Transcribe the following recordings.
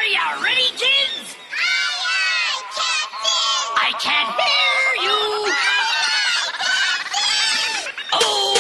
ya ready, kids? Aye, Captain! I can't hear you! Oh!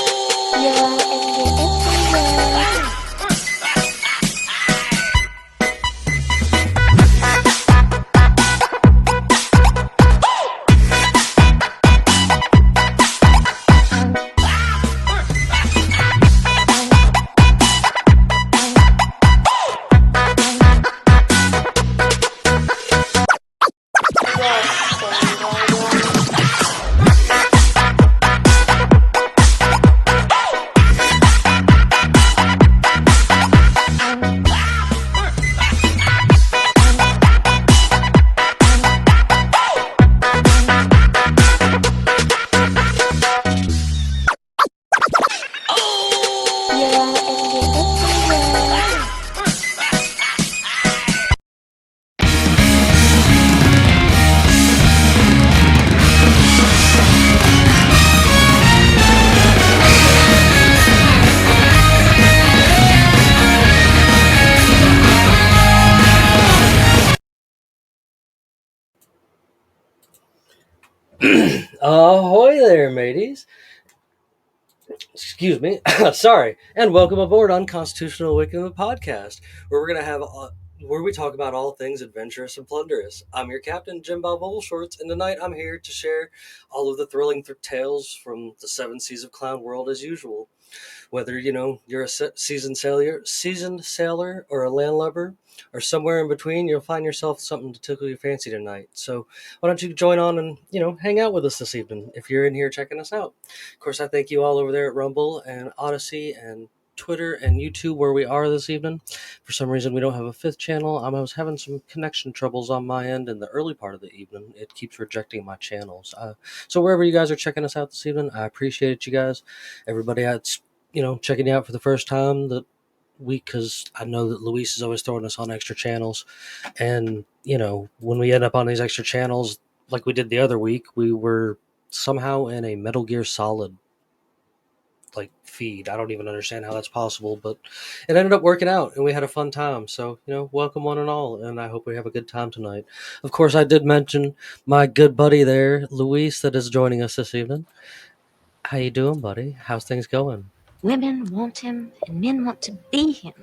Ahoy there, mateys. Excuse me. Sorry. And welcome aboard Unconstitutional Awakening the Podcast, where we're going to have where we talk about all things adventurous and plunderous. I'm your captain, Jimbob Shorts, and tonight I'm here to share all of the thrilling tales from the 7 seas of clown world as usual. Whether you're a seasoned sailor or a landlubber or somewhere in between, you'll find yourself something to tickle your fancy tonight. So why don't you join on and hang out with us this evening if you're in here checking us out. Of course, I thank you all over there at Rumble and Odyssey and Twitter and YouTube where we are this evening. For some reason, we don't have a 5th channel. I was having some connection troubles on my end in the early part of the evening. It keeps rejecting my channels. So wherever you guys are checking us out this evening, I appreciate you guys. Everybody that's checking you out for the first time that week, because I know that Luis is always throwing us on extra channels. And, when we end up on these extra channels, like we did the other week, we were somehow in a Metal Gear Solid feed. I don't even understand how that's possible, but it ended up working out and we had a fun time. So, welcome one and all, and I hope we have a good time tonight. Of course, I did mention my good buddy there, Luis, that is joining us this evening. How you doing, buddy? How's things going? Women want him and men want to be him.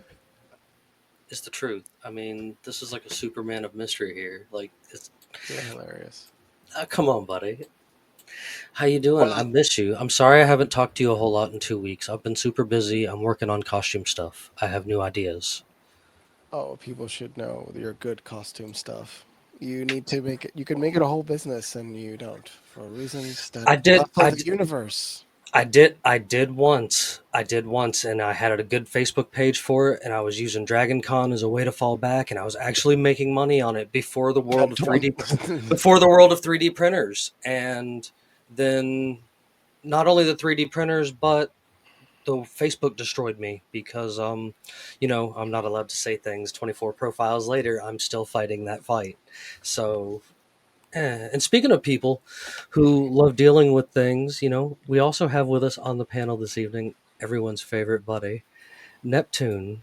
It's the truth. I mean, this is like a Superman of mystery here. It's hilarious. Come on, buddy. How you doing? I miss you. I'm sorry I haven't talked to you a whole lot in 2 weeks. I've been super busy. I'm working on costume stuff. I have new ideas. Oh, people should know your good costume stuff. You need to make it. You can make it a whole business, and you don't for reasons that I did. the universe. I did once, and I had a good Facebook page for it, and I was using Dragon Con as a way to fall back, and I was actually making money on it before the world of 3D printers. And then not only the 3D printers, but the Facebook destroyed me because I'm not allowed to say things. 24 profiles later, I'm still fighting that fight. So and speaking of people who love dealing with things, we also have with us on the panel this evening everyone's favorite buddy, Neptune.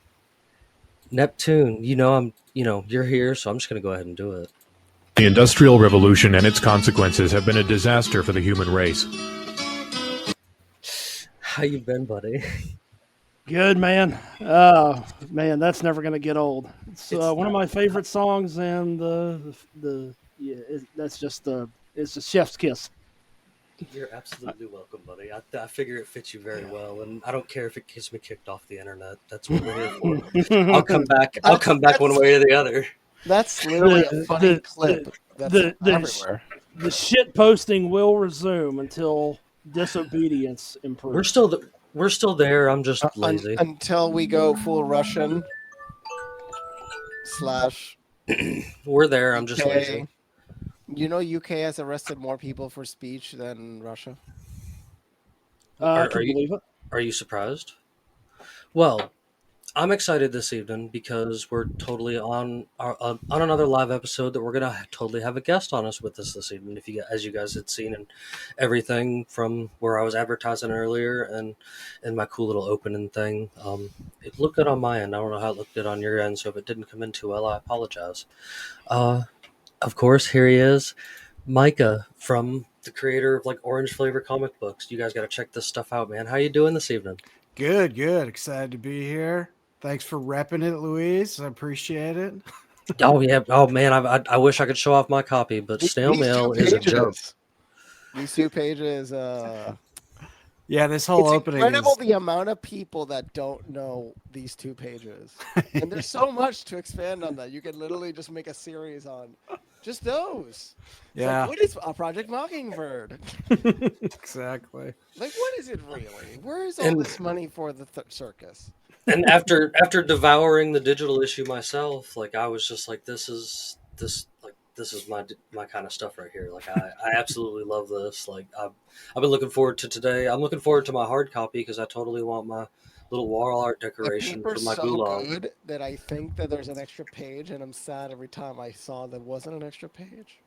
Neptune, you're here, so I'm just going to go ahead and do it. The Industrial Revolution and its consequences have been a disaster for the human race. How you been, buddy? Good, man. Man, that's never going to get old. It's one of my favorite songs, and it's a chef's kiss. You're absolutely welcome, buddy. I figure it fits you very well, and I don't care if it gets me kicked off the internet. That's what we're here for. I'll come back. I'll come back one way or the other. That's literally a funny clip. That's everywhere. The shit posting will resume until disobedience improves. We're still there. I'm just lazy. Until we go full Russian / We're there. I'm just lazy. UK has arrested more people for speech than Russia. Can you believe it? Are you surprised? Well, I'm excited this evening because we're totally on another live episode that we're gonna totally have a guest on us with us this evening. If you as you guys had seen and everything from where I was advertising earlier and my cool little opening thing, it looked good on my end. I don't know how it looked good on your end, so if it didn't come in too well, I apologize. Uh, of course, here he is, Micah from the creator of like orange flavor comic books. You guys got to check this stuff out, man. How you doing this evening? Good, good. Excited to be here. Thanks for repping it, Louise. I appreciate it. Oh yeah. Oh man, I wish I could show off my copy, but snail These mail two is a joke. pages. These 2 pages. Yeah, this whole It's opening incredible is the amount of people that don't know these 2 pages, and there's so much to expand on that. You could literally just make a series on just those. It's yeah, like, what is a Project Mockingbird? exactly. Like, what is it really? Where is all And this money for the circus? and after devouring the digital issue myself, like I was just like, this is my kind of stuff right here. Like I absolutely love this. Like I've been looking forward to today. I'm looking forward to my hard copy because I totally want my little wall art The decoration for paper's my so gulag. good that I think that there's an extra page, and I'm sad every time I saw there wasn't an extra page.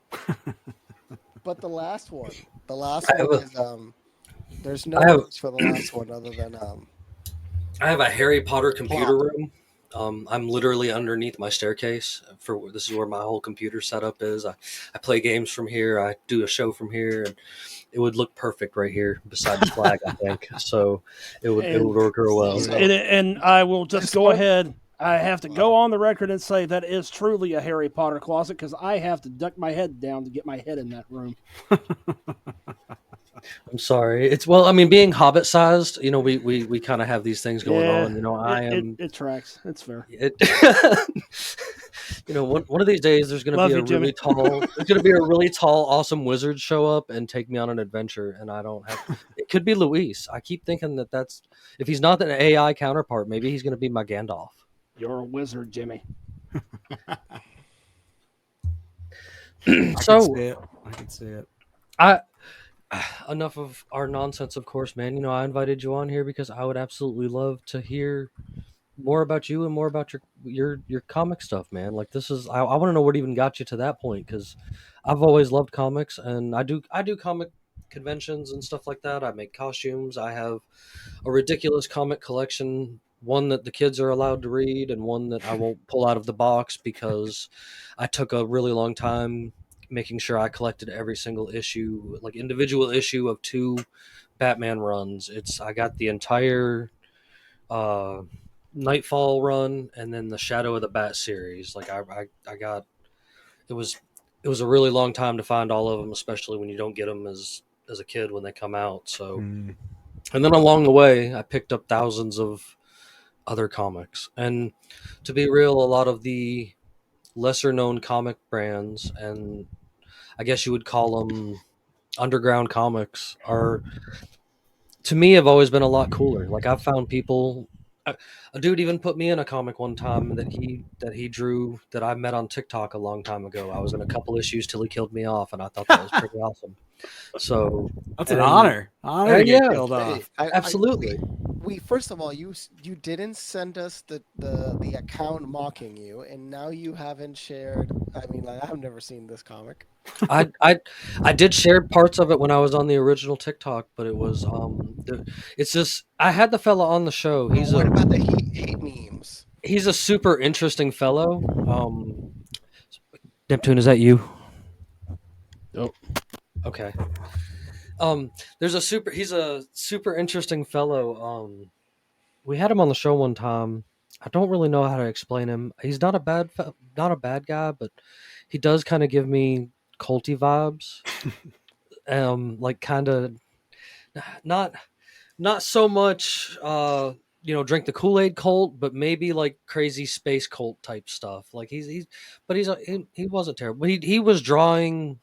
But the last one I have is there's no I have words for the last one other than I have a Harry Potter computer plop. room. I'm literally underneath my staircase. This is where my whole computer setup is. I play games from here. I do a show from here, and it would look perfect right here beside the flag. I think so. It would work real well. So- And I will just This go one- ahead. I have to go on the record and say that is truly a Harry Potter closet because I have to duck my head down to get my head in that room. I'm sorry. It's well, I mean, being Hobbit sized, we kind of have these things going Yeah, on. I am. It tracks. It's fair. It, one of these days there's going to Love be you, a Jimmy. really tall, there's going to be a really tall, awesome wizard show up and take me on an adventure, and I don't have. It could be Luis. I keep thinking that's if he's not an AI counterpart, maybe he's going to be my Gandalf. You're a wizard, Jimmy. So I can see it. I enough of our nonsense, of course, man. I invited you on here because I would absolutely love to hear more about you and more about your comic stuff, man. Like this is I want to know what even got you to that point because I've always loved comics and I do comic conventions and stuff like that. I make costumes. I have a ridiculous comic collection, one that the kids are allowed to read and one that I won't pull out of the box because I took a really long time making sure I collected every single issue, like individual issue of 2 Batman runs. I got the entire uh Nightfall run and then the Shadow of the Bat series. Like I got it was a really long time to find all of them, especially when you don't get them as a kid when they come out. So and then along the way I picked up thousands of other comics. And to be real, a lot of the lesser known comic brands, and I guess you would call them underground comics, are to me have always been a lot cooler. Like I've found people a dude even put me in a comic one time that he drew that I met on TikTok a long time ago. I was in a couple issues till he killed me off, and I thought that was pretty awesome. So That's an honor. Honor to get yeah. killed Hey, off. Absolutely. We first of all, you didn't send us the account mocking you, and now you haven't shared. I mean, like I've never seen this comic. I did share parts of it when I was on the original TikTok, but it was it's just I had the fella on the show. What about the hate memes? He's a super interesting fellow. Neptune, is that you? Nope. Okay. He's a super interesting fellow. We had him on the show one time. I don't really know how to explain him. He's not a bad guy, but he does kind of give me culty vibes. Like kind of not so much drink the Kool-Aid cult, but maybe like crazy space cult type stuff. Like he wasn't terrible. He was drawing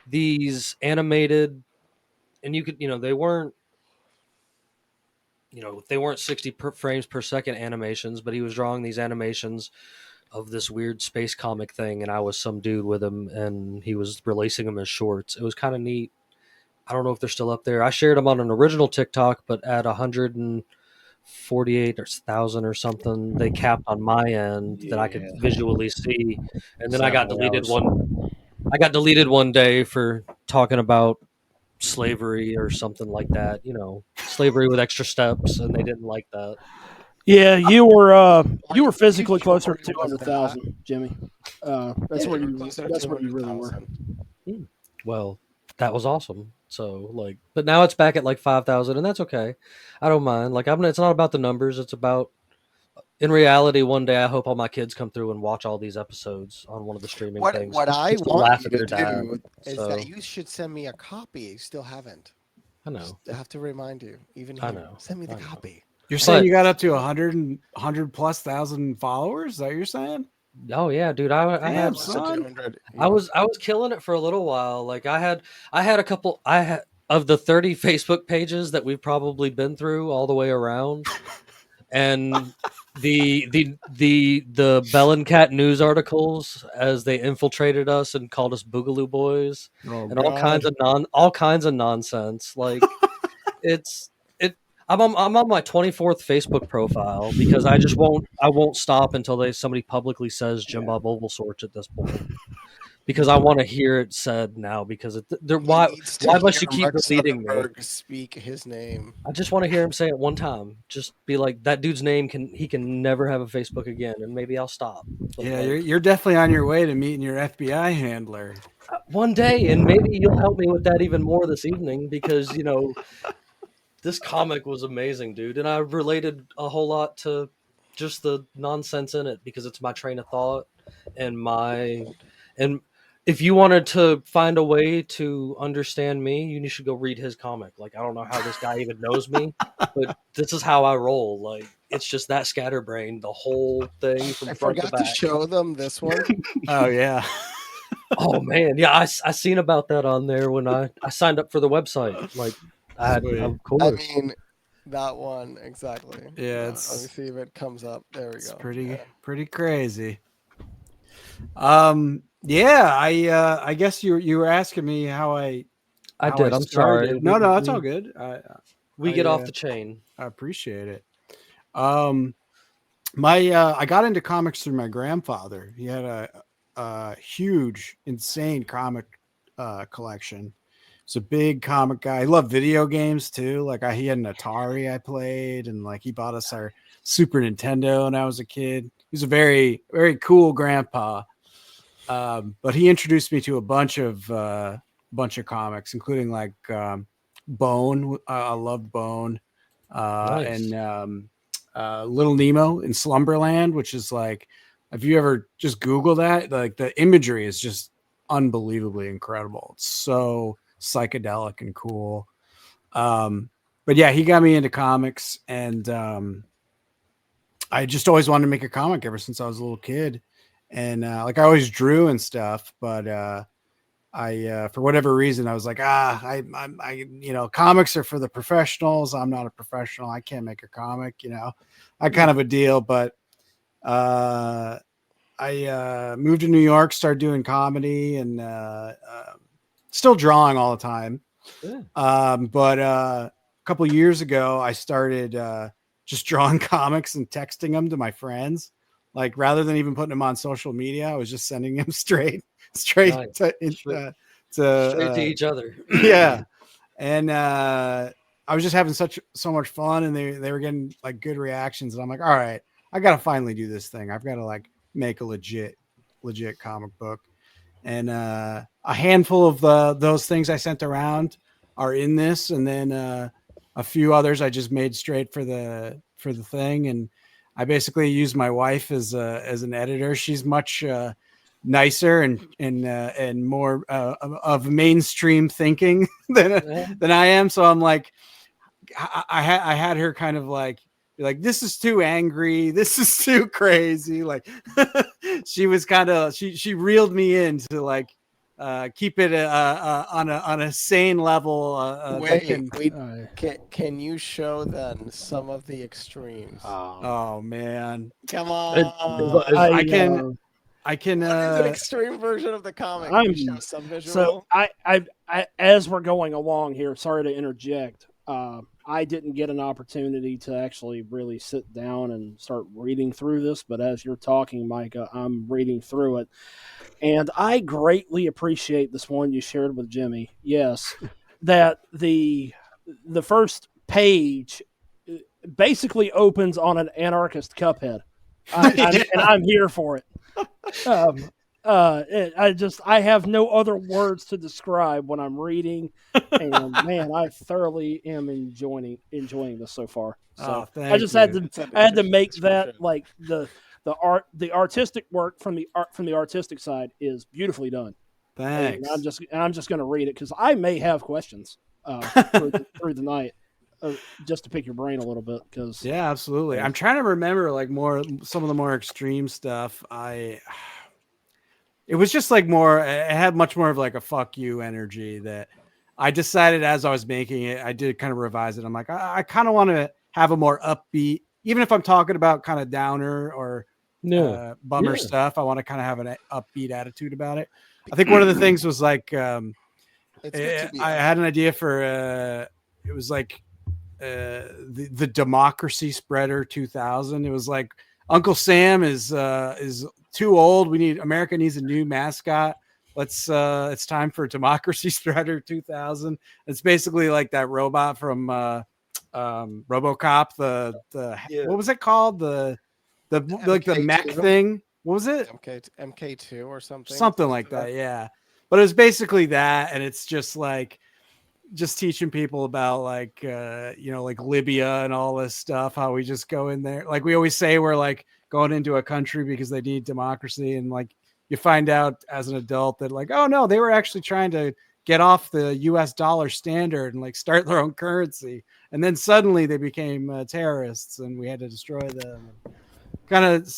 these animated, and you could they weren't 60 frames per second animations, but he was drawing these animations of this weird space comic thing, and I was some dude with him, and he was releasing them as shorts. It was kind of neat. I don't know if they're still up there. I shared them on an original TikTok, but at 48,000 or something they capped on my end that I could visually see, and then I got deleted one day for talking about slavery or something like that. Slavery with extra steps, and they didn't like that. Yeah, you were physically sure closer to it was 200,000, Jimmy. That's where you really were. Well, that was awesome. So but now it's back at like 5,000, and that's okay. I don't mind. It's not about the numbers. It's about, in reality, one day I hope all my kids come through and watch all these episodes on one of the streaming things. What I just to want laugh you at to their dad. do is So, that you should send me a copy. You still haven't. I know. I have to remind you. Even I here. know. Send me the I know. copy. You're saying But- you got up to 100 plus thousand followers? Is that what you're saying? Oh yeah, dude. I Damn, had son. 200. I was killing it for a little while. I had a couple. I had of the 30 Facebook pages that we've probably been through all the way around, and the Bell and Cat news articles as they infiltrated us and called us Boogaloo Boys Oh, and all kinds of nonsense. I'm on my 24th Facebook profile because I won't stop until somebody publicly says Jimbob Oval Sorts at this point. Because I want to hear it said now. Because why must you keep deleting me? Speak his name. I just want to hear him say it one time. Just be like, that dude's name he can never have a Facebook again, and maybe I'll stop. But yeah, you're definitely on your way to meeting your FBI handler one day, and maybe you'll help me with that even more this evening because this comic was amazing, dude, and I related a whole lot to just the nonsense in it because it's my train of thought and if you wanted to find a way to understand me, you should go read his comic. I don't know how this guy even knows me, but this is how I roll. It's just that scatterbrain, the whole thing from I front to forgot to back. show them this one. Oh yeah. Oh man, yeah, I seen about that on there when I signed up for the website. I had, of course. I mean, that one exactly. Yeah, let me see if it comes up. There we go. Pretty crazy. Yeah, I guess you were asking me how I did. I'm sorry. No, it's all good. We get off the chain. I appreciate it. I got into comics through my grandfather. He had a huge, insane comic collection. He's a big comic guy. He loved video games too. He had an Atari I played, and he bought us our Super Nintendo when I was a kid. He's a very, very cool grandpa. But he introduced me to a bunch of comics, including Bone. I loved Bone, Nice. and Little Nemo in Slumberland, which is if you ever just Google that, the imagery is just unbelievably incredible. It's so psychedelic and cool. But yeah, he got me into comics, and I just always wanted to make a comic ever since I was a little kid. And I always drew and stuff, but I for whatever reason I was I comics are for the professionals. I'm not a professional. I can't make a comic, that kind of a deal. But I moved to New York, started doing comedy, and still drawing all the time. Yeah. But a couple years ago, I started just drawing comics and texting them to my friends. Rather than even putting them on social media, I was just sending them straight Nice. to Straight to each other. Yeah. And I was just having so much fun, and they were getting good reactions. And I'm all right, I got to finally do this thing. I've got to make a legit comic book. And a handful of those things I sent around are in this. And then a few others I just made straight for the thing. And I basically use my wife as an editor. She's much nicer and more of mainstream thinking than I am. So I'm I had her kind of be this is too angry, this is too crazy. She was kind of she reeled me in to keep it on a sane level. Can you show then some of the extremes? Oh man, come on! I can. What is an extreme version of the comic? Can you show some visual? So I as we're going along here, sorry to interject. I didn't get an opportunity to actually really sit down and start reading through this, but as you're talking, Micah, I'm reading through it. And I greatly appreciate this one you shared with Jimmy. Yes, that the first page basically opens on an anarchist Cuphead. And I'm here for it. I have no other words to describe what I'm reading, and man, I thoroughly am enjoying this so far. So I just had to make that like the artistic work from the artistic side is beautifully done. Thanks. And I'm just going to read it because I may have questions through the night. Just to pick your brain a little bit, because yeah, absolutely. I'm trying to remember like some of the more extreme stuff. It was just like it had much more of like a fuck you energy that I decided as I was making it. I did kind of revise it. I'm like, I kind of want to have a more upbeat, even if I'm talking about kind of downer or bummer stuff. I want to kind of have an upbeat attitude about it. I think one of the things was like, I had an idea for it was like the Democracy Spreader 2000. It was like Uncle Sam is too old. America needs a new mascot. It's time for Democracy Spreader 2000. It's basically like that robot from RoboCop. What was it called? The mech thing. What was it? MK2 or something. Something like that. Yeah. But it was basically that, and it's just like teaching people about like like Libya and all this stuff, how we just go in there. Like we always say we're like going into a country because they need democracy, and like you find out as an adult that like, oh no, they were actually trying to get off the US dollar standard and like start their own currency, and then suddenly they became terrorists and we had to destroy them. Kind of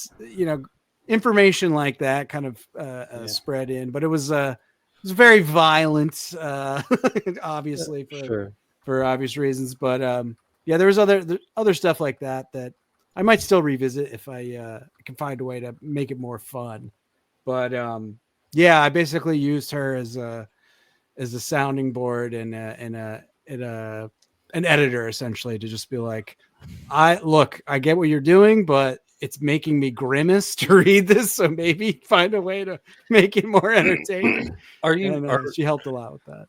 information like that kind of spread in, but it was very violent, obviously for obvious reasons. But there was other stuff like that I might still revisit if I can find a way to make it more fun. But I basically used her as a sounding board and an editor essentially to just be like, I get what you're doing, but it's making me grimace to read this, so maybe find a way to make it more entertaining. She helped a lot with that.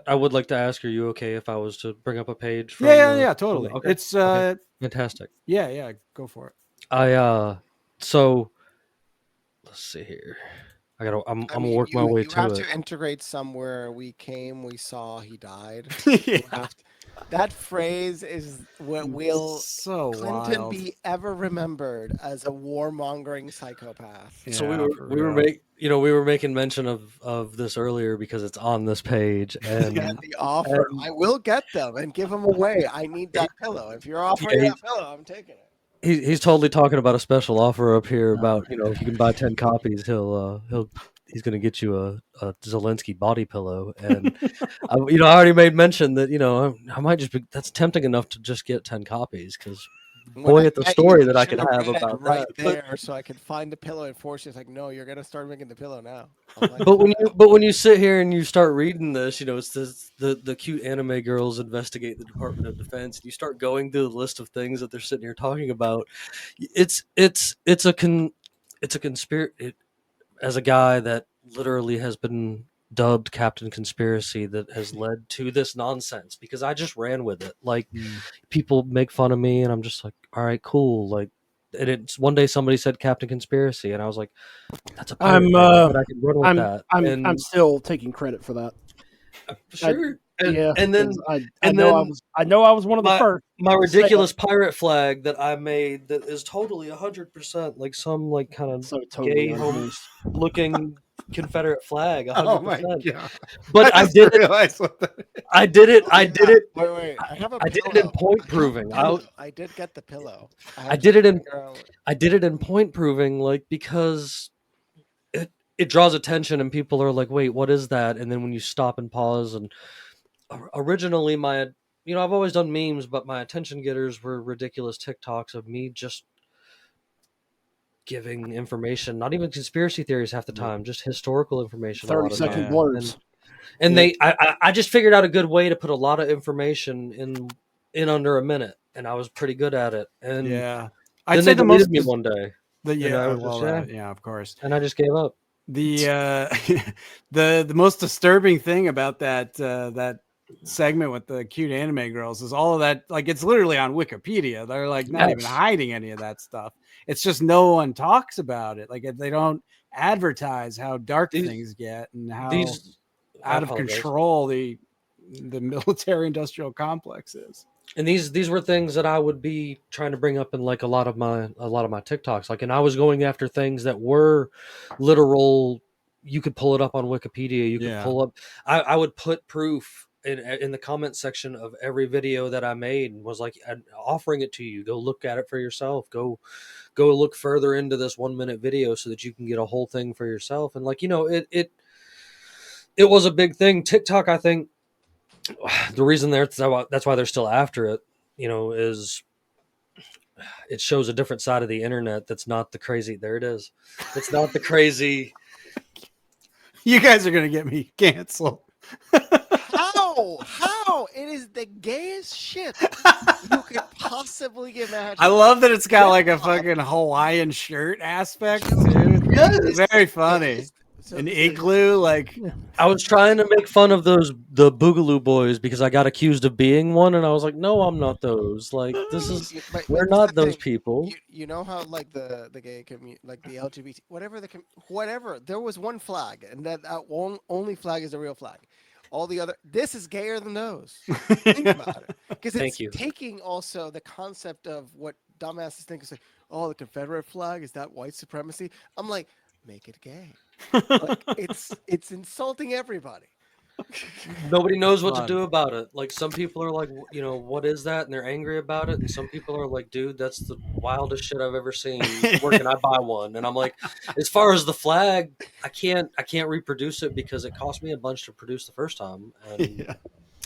I would like to ask, are you okay if I was to bring up a page? Yeah, totally. Okay. It's fantastic. Yeah, go for it. So let's see here. I'm gonna work my way to it. You have to integrate somewhere. We came, we saw, he died. That phrase is what will Clinton be ever remembered as a warmongering psychopath. Yeah, so we were making mention of this earlier because it's on this page, and the offer. I will get them and give them away. I need that pillow. If you're offering that pillow, I'm taking it. He's totally talking about a special offer up here about if you can buy 10 copies, he's going to get you a Zelensky body pillow. And I already made mention that I might just be, that's tempting enough to just get 10 copies because boy, at the story that I could have about right that. There, so I could find the pillow and force you. It's like, no, you're gonna start making the pillow now. But when you sit here and you start reading this, it's the cute anime girls investigate the Department of Defense. And you start going through the list of things that they're sitting here talking about. It's a conspiracy. As a guy that literally has been dubbed Captain Conspiracy, that has led to this nonsense because I just ran with it. Like people make fun of me and I'm just like, all right, cool. Like, and it's one day somebody said Captain Conspiracy and I was like, that's a pirate but I can run with that. I'm still taking credit for that. Sure. And then I know I was one of the first. My ridiculous pirate flag that I made that is totally 100% like some like kind of gay home looking Confederate flag. 100%. Oh my god! But I did it. I did it. Wait. I have a I did it in point proving. I did get the pillow. I did it in point proving, like because it draws attention and people are like, wait, what is that? And then when you stop and pause and originally I've always done memes, but my attention getters were ridiculous TikToks of me just giving information, not even conspiracy theories half the time, just historical information. 30-second blurbs. And I just figured out a good way to put a lot of information in in under a minute, and I was pretty good at it. And Yeah, then I'd they say the deleted most me one day, and I was just yeah, of course. and I just gave up. The the most disturbing thing about that segment with the cute anime girls is all of that, like, it's literally on Wikipedia. They're like not even Yes. hiding any of that stuff. It's just no one talks about it. Like, they don't advertise how dark things get and how I out of apologize. control the military industrial complex is. And these were things that I would be trying to bring up in like a lot of my TikToks. Like, and I was going after things that were literal. You could pull it up on Wikipedia. You could pull up. I would put proof in the comment section of every video that I made, and was like offering it to you. Go look at it for yourself. Go look further into this 1 minute video so that you can get a whole thing for yourself. And like, it was a big thing. TikTok, I think, the reason that's why they're still after it, is it shows a different side of the internet. That's not the crazy. There it is. It's not the crazy. You guys are gonna get me canceled. How? It is the gayest shit you could possibly imagine. I love that it's got like a fucking Hawaiian shirt aspect too. It's very funny. An igloo, like, I was trying to make fun of the Boogaloo Boys because I got accused of being one, and I was like, no, I'm not those. Like, we're not those people. You know how, like, the gay community, like the LGBT, whatever. There was one flag, and that only flag is the real flag. All the other, this is gayer than those. Think about it, because it's taking also the concept of what dumbasses think is like, oh, the Confederate flag, is that white supremacy? I'm like, make it gay. Like, it's insulting everybody. Nobody knows what to do about it. Like, some people are like, what is that? And they're angry about it. And some people are like, dude, that's the wildest shit I've ever seen. Where can I buy one? And I'm like, as far as the flag, I can't reproduce it because it cost me a bunch to produce the first time. And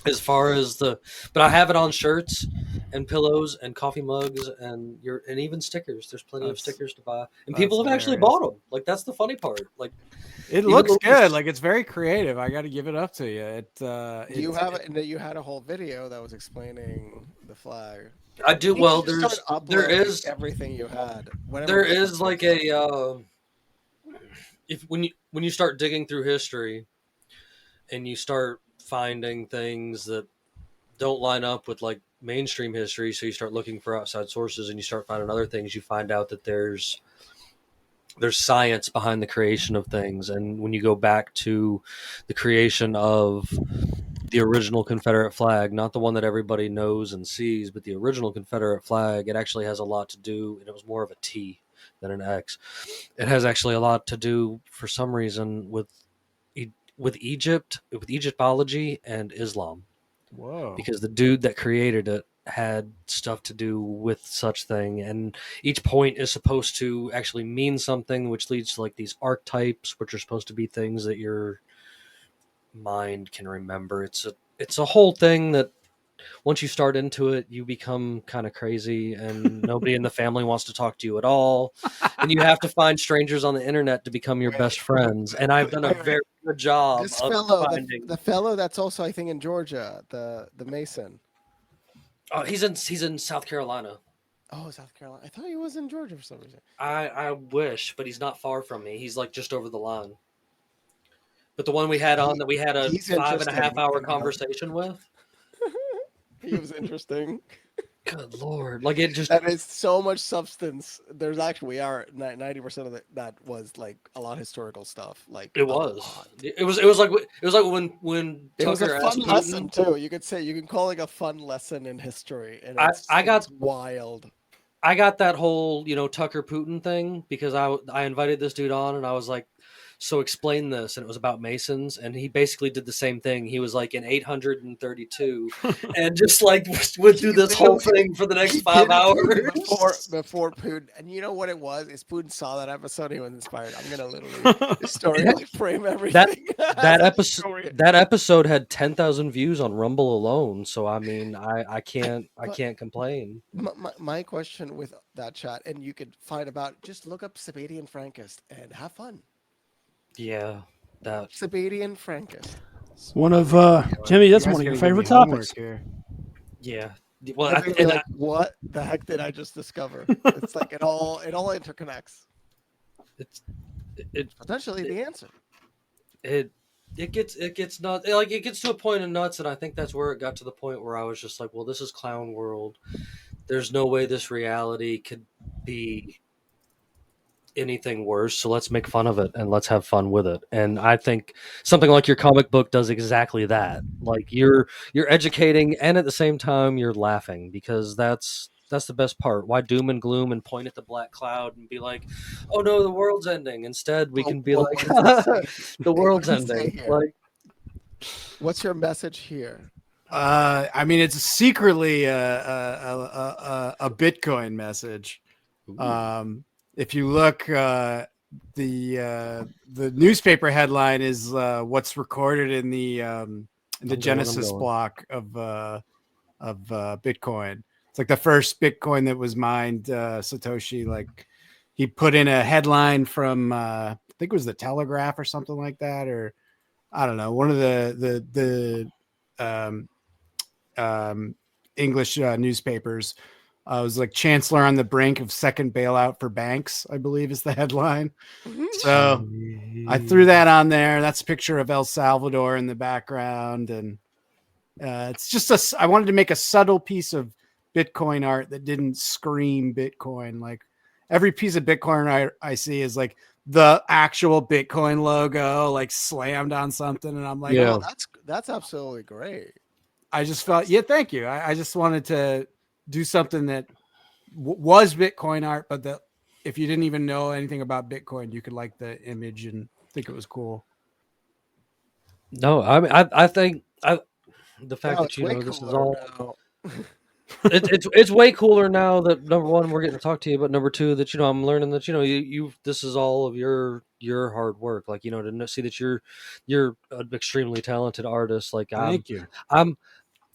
as far as but I have it on shirts and pillows and coffee mugs and even stickers. There's plenty of stickers to buy, and people have actually bought them. Like, that's the funny part. Like, it looks good. Like, it's very creative. I got to give it up to you. You had a whole video that was explaining the flag. I do. Well, there is everything you had. There is like a when you start digging through history, and you start finding things that don't line up with like mainstream history, so you start looking for outside sources, and you start finding other things. You find out that there's science behind the creation of things. And when you go back to the creation of the original Confederate flag, not the one that everybody knows and sees, but the original Confederate flag, it actually has a lot to do, and it was more of a T than an X. It has actually a lot to do, for some reason, with Egypt, with Egyptology and Islam. Whoa. Because the dude that created it had stuff to do with such thing, and each point is supposed to actually mean something, which leads to like these archetypes, which are supposed to be things that your mind can remember. It's a whole thing that once you start into it, you become kind of crazy, and nobody in the family wants to talk to you at all, and you have to find strangers on the internet to become your best friends. And I've done a very good job This of fellow, finding the fellow that's also, I think, in Georgia, the Mason. Oh, he's in South Carolina. Oh, South Carolina. I thought he was in Georgia for some reason. I wish, but he's not far from me. He's like just over the line. But the one we had on, that we had a 5.5 hour conversation with, he was interesting. Good Lord. Like, it just, that is so much substance. There's actually, we are 90% of that was like a lot of historical stuff. Like, it was like when it was Tucker a fun asked lesson too. You can call it a fun lesson in history. And it's wild. I got that whole, Tucker Putin thing because I invited this dude on, and I was like, so explain this. And it was about Masons. And he basically did the same thing. He was like in 832 and just like went through this whole thing for the next 5 hours. Before Putin. And you know what it was? Is Putin saw that episode, he was inspired. I'm going to literally historically frame everything. That episode had 10,000 views on Rumble alone. So, I mean, I can't complain. My question with that chat, and you could find about, just look up Sabadian Frankist and have fun. Yeah, that Sabadian Frankist. It's one of Jimmy. That's one of your favorite topics. Yeah, Well, They're gonna be like, what the heck did I just discover? It's like it all interconnects. It's Potentially the answer. it gets nuts. Like it gets to a point of nuts, and I think that's where it got to the point where I was just like, well, this is clown world. There's no way this reality could be anything worse, so let's make fun of it and let's have fun with it. And I think something like your comic book does exactly that. Like you're educating, and at the same time you're laughing, because that's the best part. Why doom and gloom and point at the black cloud and be like, oh no, the world's ending? Instead we can be Well, like, what does it say? the world's What does it say ending. here? Like, What's your message here? I mean, it's secretly a Bitcoin message. If you look, the newspaper headline is what's recorded in the Genesis block of Bitcoin. It's like the first Bitcoin that was mined. Satoshi, like, he put in a headline from I think it was the Telegraph or something like that, or I don't know, one of the English newspapers. It was like Chancellor on the brink of second bailout for banks, I believe is the headline. So I threw that on there. That's a picture of El Salvador in the background. And it's just I wanted to make a subtle piece of Bitcoin art that didn't scream Bitcoin. Like every piece of Bitcoin art I see is like the actual Bitcoin logo, like slammed on something. And I'm like, Yeah. Oh, that's absolutely great. I just felt, thank you. I just wanted to do something that was Bitcoin art, but that if you didn't even know anything about Bitcoin, you could like the image and think it was cool. no, I mean, I think the fact No, that it's you way know this is cooler all now. it's way cooler now that, number one, we're getting to talk to you, but number two, that I'm learning that you this is all of your hard work. Like, to see that you're an extremely talented artist. Like Thank you.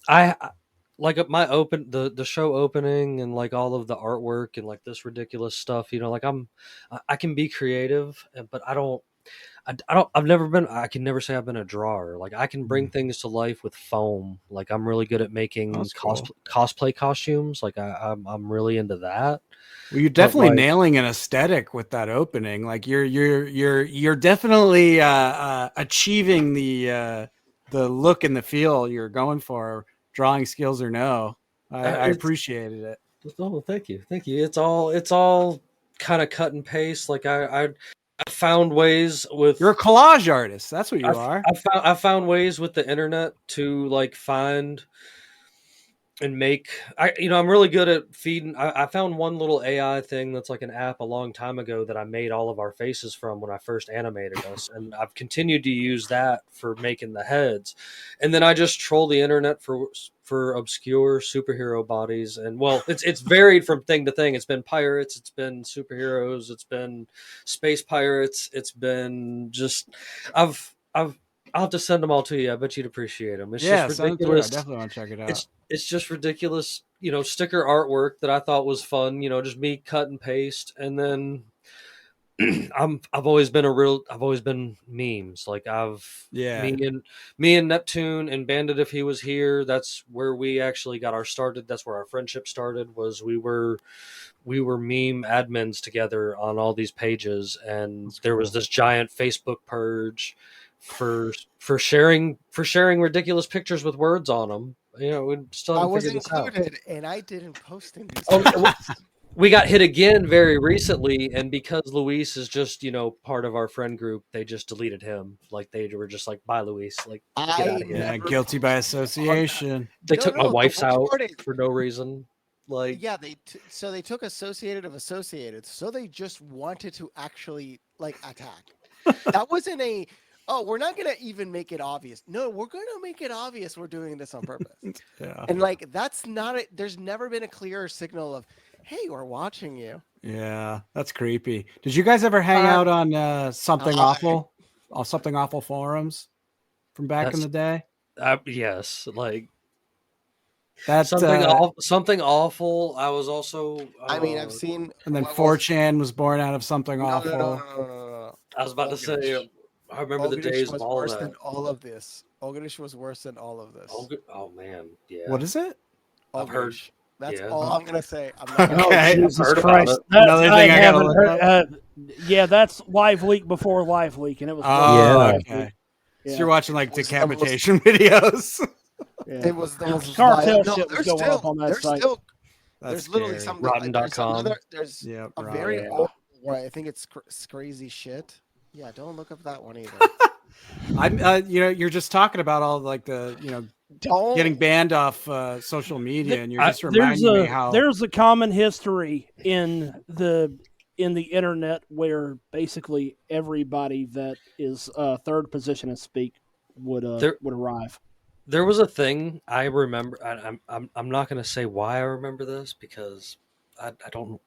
I like my the show opening and like all of the artwork and like this ridiculous stuff. Like I can be creative, but I can never say I've been a drawer. Like I can bring things to life with foam. Like I'm really good at making That's cool. cosplay costumes. Like I'm really into that. Well, you're definitely like- nailing an aesthetic with that opening. Like you're definitely achieving the look and the feel you're going for, drawing skills or no. I appreciated it. Oh, thank you. It's all kind of cut and paste. Like I found ways with You're a collage artist. That's what you are. I found ways with the internet to like find and make. I'm really good at feeding. I found one little AI thing that's like an app a long time ago that I made all of our faces from when I first animated us, and I've continued to use that for making the heads. And then I just troll the internet for obscure superhero bodies, and well, it's varied from thing to thing. It's been pirates, it's been superheroes, it's been space pirates, it's been just I'll have to send them all to you. I bet you'd appreciate them. It's just ridiculous. I definitely want to check it out. It's just ridiculous, sticker artwork that I thought was fun. Just me cut and paste, and then I've always been memes. Like me and Neptune and Bandit, if he was here, that's where we actually got our started. That's where our friendship started. Was we were meme admins together on all these pages, and there was this giant Facebook purge for sharing ridiculous pictures with words on them. We still haven't figured this out. And I didn't post in these. We got hit again very recently, and because Luis is just part of our friend group, they just deleted him. Like they were just like, bye Luis, like get out of here. Yeah, guilty by association. They took my wife's out for no reason. Like so they took associated of associated, so they just wanted to actually like attack. That wasn't we're not gonna even make it obvious. No, we're gonna make it obvious we're doing this on purpose. Yeah. And like that's not it. There's never been a clearer signal of, hey, we're watching you. Yeah, that's creepy. Did you guys ever hang out on Something Awful forums from back in the day? Yes, like that's something awful. I was also. I've seen. And then 4chan was born out of Something Awful. No. I was about to say. I remember the days of all that. Than all of this. Ogrish was worse than all of this. Oh man, yeah. What is it? I've heard. Wish. That's Yeah. all I'm gonna say. I'm not gonna Okay. Oh, Jesus heard about Christ! it. Another thing I gotta look up. Yeah, that's Live Leak before Live Leak, and it was. Oh, Yeah. okay. Yeah. So you're watching like It was the decapitation videos. Yeah. It was the most Cartel violent. No, shit was there's going still, up on that there's site. still, That's there's literally scary. something. Rotten.com. There's Yep, a right. very Yeah. old one. I think it's crazy shit. Yeah, don't look up that one either. I'm, you're just talking about all like the, Don't getting banned off social media, and you're just reminding me how there's a common history in the internet where basically everybody that is third position and speak would arrive. There was a thing I remember. I'm not going to say why I remember this because I don't.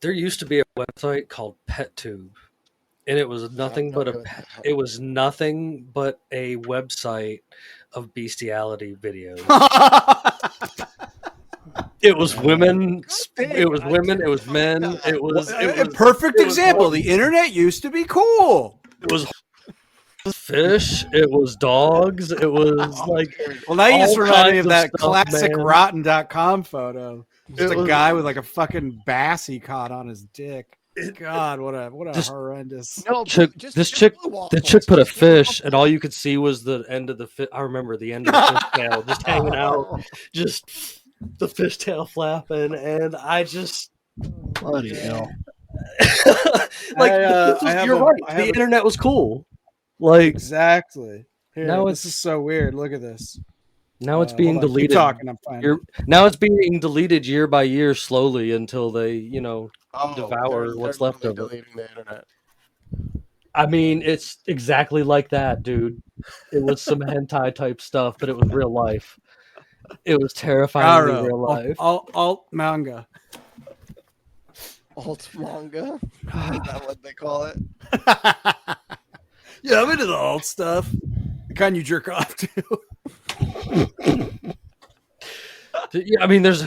There used to be a website called PetTube, and it was nothing but nothing but a website of bestiality videos. It was women. It was women. It was men. It was a perfect example. The internet used to be cool. It was fish. It was dogs. It was like. Well, now you just all remind me of kinds that stuff, classic man. Rotten.com photo. Just It a was- guy with like a fucking bass he caught on his dick. God, what a Just- horrendous. No, Chick, just this blue chick, waffles. the chick put a Just blue fish, and all you could see was the end of the fish. I remember the end of the fish tail just hanging out, just the fish tail flapping, and I just Bloody hell! you're right. The internet was cool. Like Exactly. Here, Now this is so weird. Look at this. now, it's being hold on, keep deleted. talking. I'm fine. Now it's being deleted year by year, slowly until they, Oh, devour what's they're left of it. deleting the internet. I mean, it's exactly like that, dude. It was some hentai type stuff, but it was real life. It was terrifyingly Garo, real life. alt manga. Alt manga. Is that what they call it? Yeah, I'm into the alt stuff. The kind you jerk off to. Yeah, I mean, there's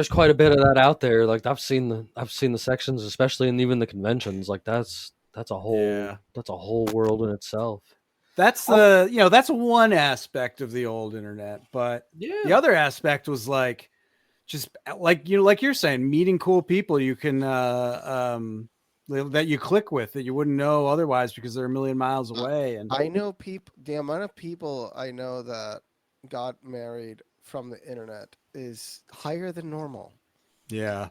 quite a bit of that out there. Like I've seen the sections, especially in even the conventions. Like that's a whole world in itself. That's that's one aspect of the old internet, but the other aspect was like just like you're saying, meeting cool people you can that you click with that you wouldn't know otherwise because they're a million miles away. And I know the amount of people I know that got married from the internet is higher than normal. yeah,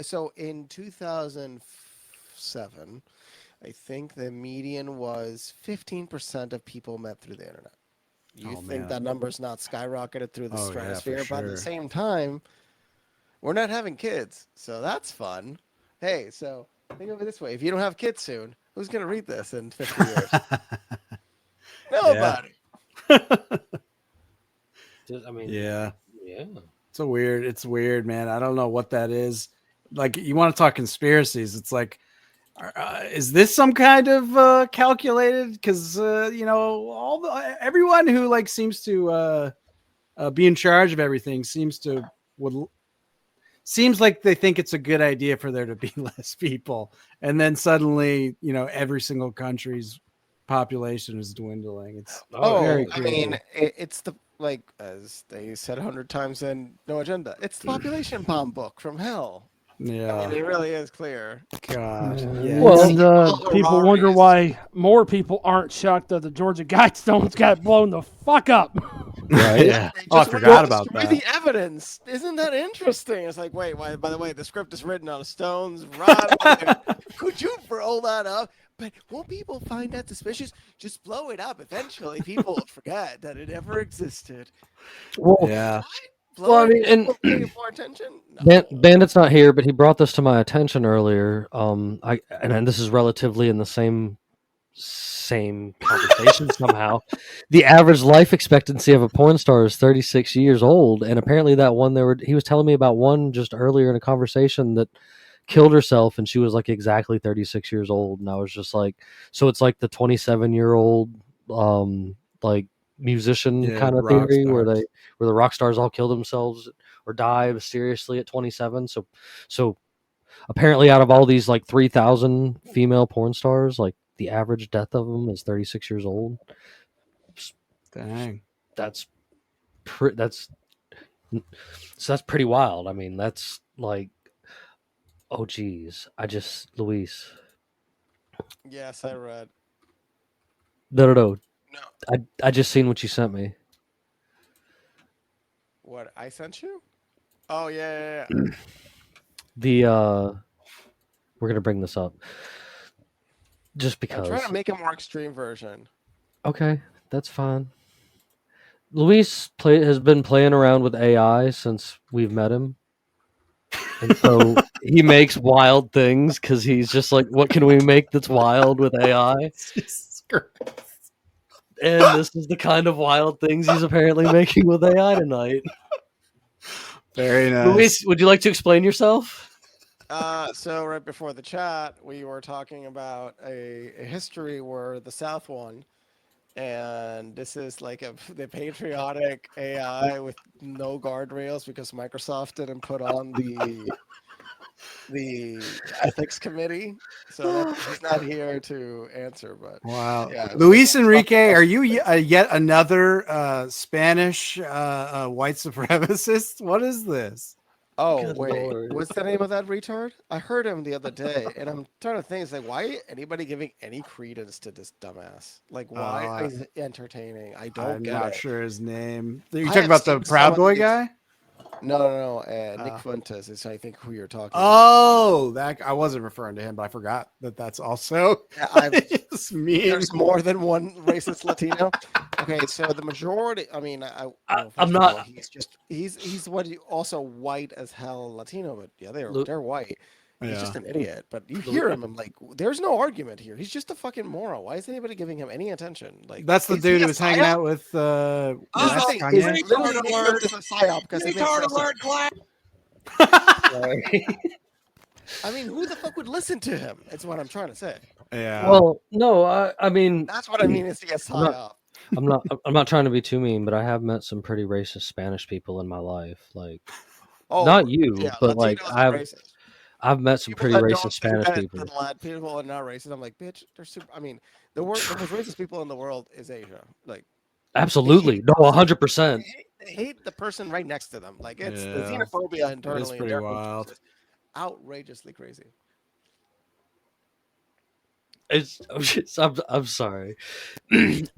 So in 2007, I think the median was 15% of people met through the internet. You think that number's not skyrocketed through the stratosphere, but at the same time, we're not having kids, so that's fun. Hey, so think of it this way: if you don't have kids soon, who's going to read this in 50 years? Nobody. I mean, yeah. It's It's weird, man. I don't know what that is. Like, you want to talk conspiracies? It's like, is this some kind of calculated? Because everyone who like seems to be in charge of everything seems like they think it's a good idea for there to be less people, and then suddenly every single country's population is dwindling. It's very creepy. It's the as they said 100 times in No Agenda. It's the population bomb book from hell. Yeah, it really is clear. God. Yeah. Well, and people wonder why more people aren't shocked that the Georgia Guidestones got blown the fuck up. Right. Yeah. I forgot about that. The evidence, isn't that interesting? It's like, wait, why? By the way, the script is written on stones. Right? Could you roll that up? But won't people find that suspicious? Just blow it up. Eventually, people will forget that it ever existed. well, Yeah. Well, I mean, and pay more attention. No. Bandit's not here, but he brought this to my attention earlier. And this is relatively in the same conversation somehow. The average life expectancy of a porn star is 36 years old, and apparently that one he was telling me about one just earlier in a conversation that killed herself, and she was like exactly 36 years old, and I was just like, so it's like the 27-year-old like musician kind of theory where the rock stars all kill themselves or die mysteriously at 27. So apparently out of all these like 3,000 female porn stars, like the average death of them is 36 years old. Dang. That's So that's pretty wild. I mean, that's like, oh geez, Luis. Yes, I read. No. No. I just seen what you sent me. What I sent you? Oh yeah. The we're gonna bring this up just I'm trying because. to make a more extreme version. Okay, that's fine. Luis has been playing around with AI since we've met him, and so he makes wild things because he's just like, what can we make that's wild with AI? Jesus Christ. And this is the kind of wild things he's apparently making with AI tonight. Very nice. Luis, would you like to explain yourself? So right before the chat, we were talking about a history where the South won, and this is like the patriotic AI with no guardrails because Microsoft didn't put on the ethics committee, so he's not here to answer. But Wow. yeah, Luis Enrique, are you yet another Spanish white supremacist? What is this? Oh Good wait, Lord. what's the name of that retard? I heard him the other day, and I'm trying to think. It's like, why anybody giving any credence to this dumbass? Like, why is it entertaining? I don't I'm get not it. sure his name. You're I talking have about the seen some Proud of Boy these- guy? No. Nick Fuentes is, I think, who you're talking about. Oh, that I wasn't referring to him, but I forgot that's also his meme. There's more than one racist Latino. Okay, so the majority. I mean, I'm not. He's also white as hell Latino, but yeah, Lu- they're white. He's Yeah. just an idiot. But you hear him, I'm like, there's no argument here. He's just a fucking moron. Why is anybody giving him any attention? Like, That's the is dude he who a was hanging psyop? out with He's Kanye. literally named as a psyop because it makes no sense. class. Sorry. I mean, who the fuck would listen to him? It's what I'm trying to say. Yeah. Well, no, I mean, That's what I mean. Is he a psyop? I'm not trying to be too mean, but I have met some pretty racist Spanish people in my life. Like, Oh, not you, yeah, but like Latinos are racist. I've met some People pretty that racist don't Spanish think that people. the Latin people are not racist. I'm like, bitch, they're super. I mean, the most racist people in the world is Asia. Like, Absolutely, no, 100%. they hate the person right next to them. Like, it's the Yeah. xenophobia internally. It's in pretty their culture wild. is just outrageously crazy. I'm sorry.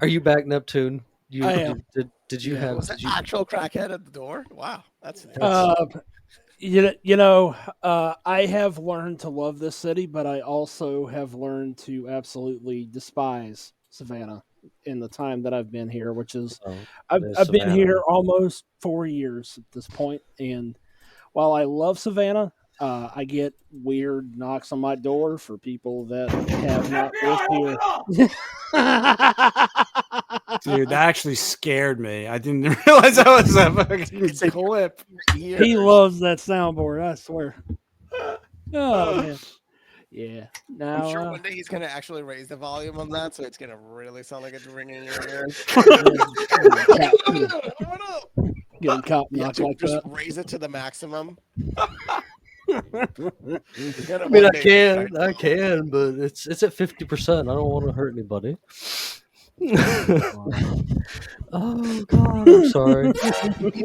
Are you back, Neptune? I am. Did you Yeah. have? Was an actual crackhead at the door? Wow, that's I have learned to love this city, but I also have learned to absolutely despise Savannah in the time that I've been here, which is I've been here almost 4 years at this point, and while I love Savannah, I get weird knocks on my door for people that have not lived here. Dude, that actually scared me. I didn't realize that was a fucking clip. He loves that soundboard, I swear. Oh man, yeah. Now, I'm sure one day he's gonna actually raise the volume on that, so it's gonna really sound like it's ringing in your ears. Getting caught knocked like just that. raise it to the maximum. I mean, I can, but it's at 50%. I don't want to hurt anybody. Oh God, I'm sorry.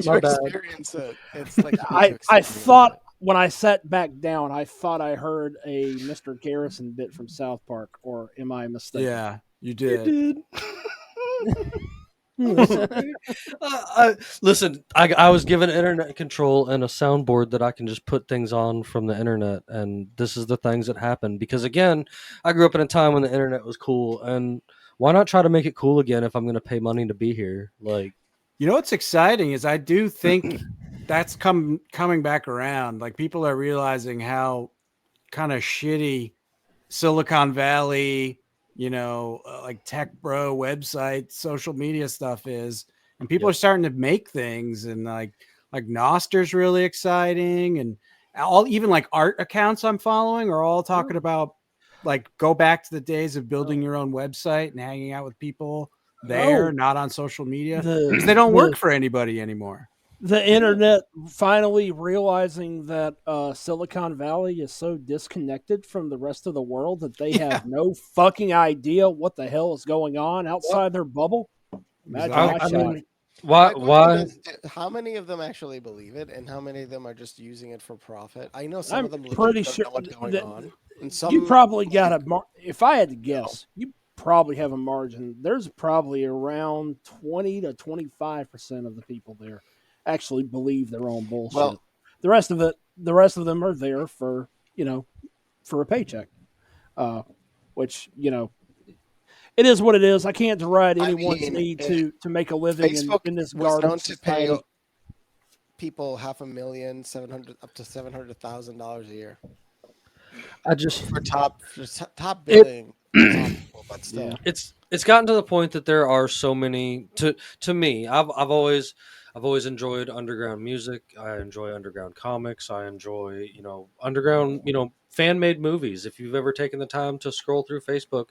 My bad. Experience it. It's like I thought when I sat back down, I thought I heard a Mr. Garrison bit from South Park, or am I mistaken? Yeah, you did. Listen, I was given internet control and a soundboard that I can just put things on from the internet, and this is the things that happen. Because again, I grew up in a time when the internet was cool, and why not try to make it cool again if I'm going to pay money to be here? Like, you know what's exciting is I do think that's coming back around. Like, people are realizing how kind of shitty Silicon Valley, like tech bro website, social media stuff is, and people are starting to make things, and like Noster's really exciting, and even like art accounts I'm following are all talking about like go back to the days of building your own website and hanging out with people there, not on social media, because they don't work for anybody anymore. The internet finally realizing that Silicon Valley is so disconnected from the rest of the world that they have no fucking idea what the hell is going on outside their bubble. Imagine I mean, Why? My question Why? is, how many of them actually believe it, and how many of them are just using it for profit? I know some I'm of them legit pretty don't sure know what's going that on, and you some probably got like, a. If I had to you know, guess, you probably have a margin. There's probably around 20 to 25% of the people there actually believe their own bullshit. well, The rest of them are there for for a paycheck, which it is what it is. I can't deride I anyone's mean, need to make a living Facebook in this was known garbage to pay society. people $500,000, 700 up to $700,000 a year I just for top it. billing top people, but Yeah. still. It's gotten to the point that there are so many to me. I've always enjoyed underground music. I enjoy underground comics. I enjoy underground fan made movies. If you've ever taken the time to scroll through Facebook,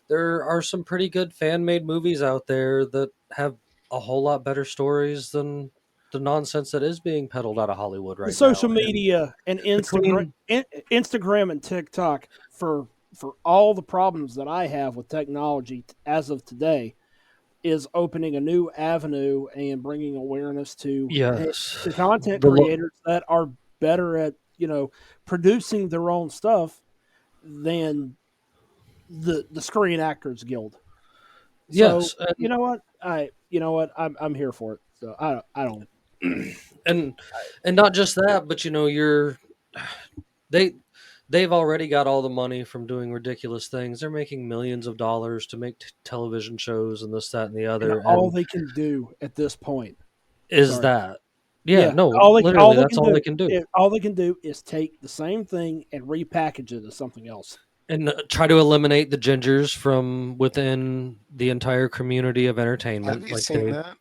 there are some pretty good fan made movies out there that have a whole lot better stories than the nonsense that is being peddled out of Hollywood The right now. social media and Between Instagram and TikTok for all the problems that I have with technology as of today is opening a new avenue and bringing awareness yes, to content the lo- creators that are better at producing their own stuff than the Screen Actors Guild. So yes, and you know what I'm here for it. So I don't. and not just that, but they they've already got all the money from doing ridiculous things. They're making millions of dollars to make television shows and this, that, and the And other. all And they can do at this point, is sorry, that, yeah, yeah, no, all literally, they that's can all they do, can do, all they can do is take the same thing and repackage it as something else. and try to eliminate the gingers from within the entire community of Have entertainment. you Like seen that?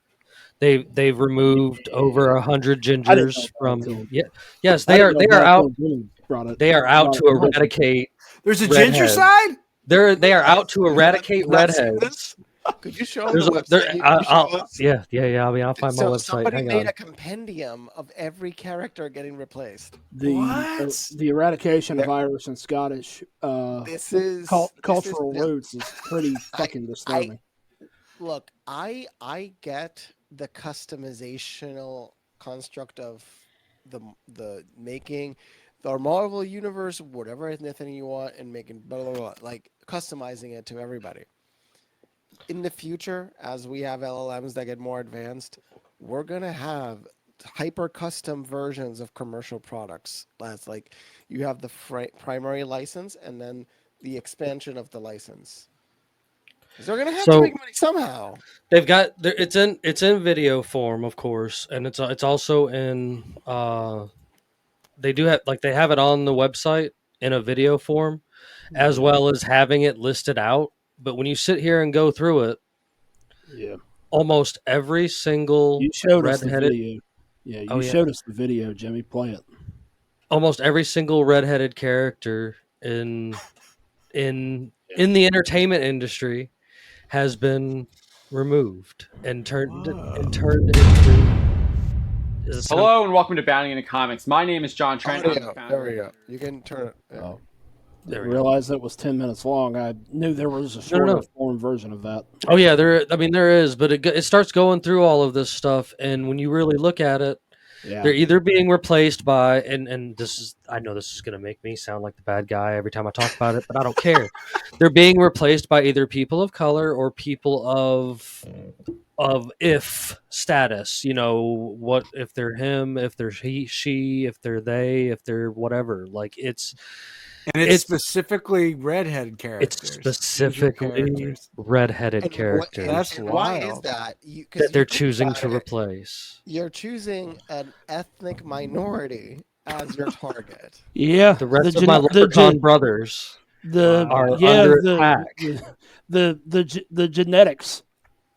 they've removed over 100 I didn't know gingers about it from. till Yeah, yes, I didn't know they are about it out. till Jimmy They are out to brought it to me. eradicate There's a ginger redheads. side. They are out to eradicate Not seen redheads. this? Could you show them There's the a there. website? You show us. Yeah. I mean, I'll find my So website. somebody Hang made on. a compendium of every character getting replaced. What? The eradication There- of Irish and Scottish This is cultural this is, roots is pretty fucking disturbing. look. I get the customizational construct of the making the Marvel universe, whatever anything you want, and making blah blah blah, like customizing it to everybody. In the future, as we have LLMs that get more advanced, we're gonna have hyper custom versions of commercial products. That's like you have the primary license and then the expansion of the license. 'Cause they're gonna have to So make money somehow. they've got it's in video form, of course, and it's also in they do have they have it on the website in a video form, as well as having it listed out. But when you sit here and go through it, Yeah, almost every single you showed us the redheaded video. Yeah, oh you yeah, showed us the video, Jimmy. Play it. almost every single redheaded character in the entertainment industry has been removed and turned into. Is it sound? Hello and welcome to Bounding into Comics. My name is John Trent. I'm the Audio. founder There we of- go. You can turn it. Yeah. Oh, There didn't we go. realize that was 10 minutes long. I knew there was a shorter no. form version of that. Oh yeah, there is, but it starts going through all of this stuff, and when you really look at it, Yeah, they're either being replaced by, and this is, I know this is going to make me sound like the bad guy every time I talk about it, but I don't care. They're being replaced by either people of color or people of if status. What if they're him, if they're he, she, if they're they, if they're whatever. Like it's specifically redheaded characters. it's ginger specifically characters. redheaded And characters That's and why is wild. that? that they're choosing to replace. You're choosing an ethnic minority as your target. yeah. The rest of my leprechaun brothers are under attack. The genetics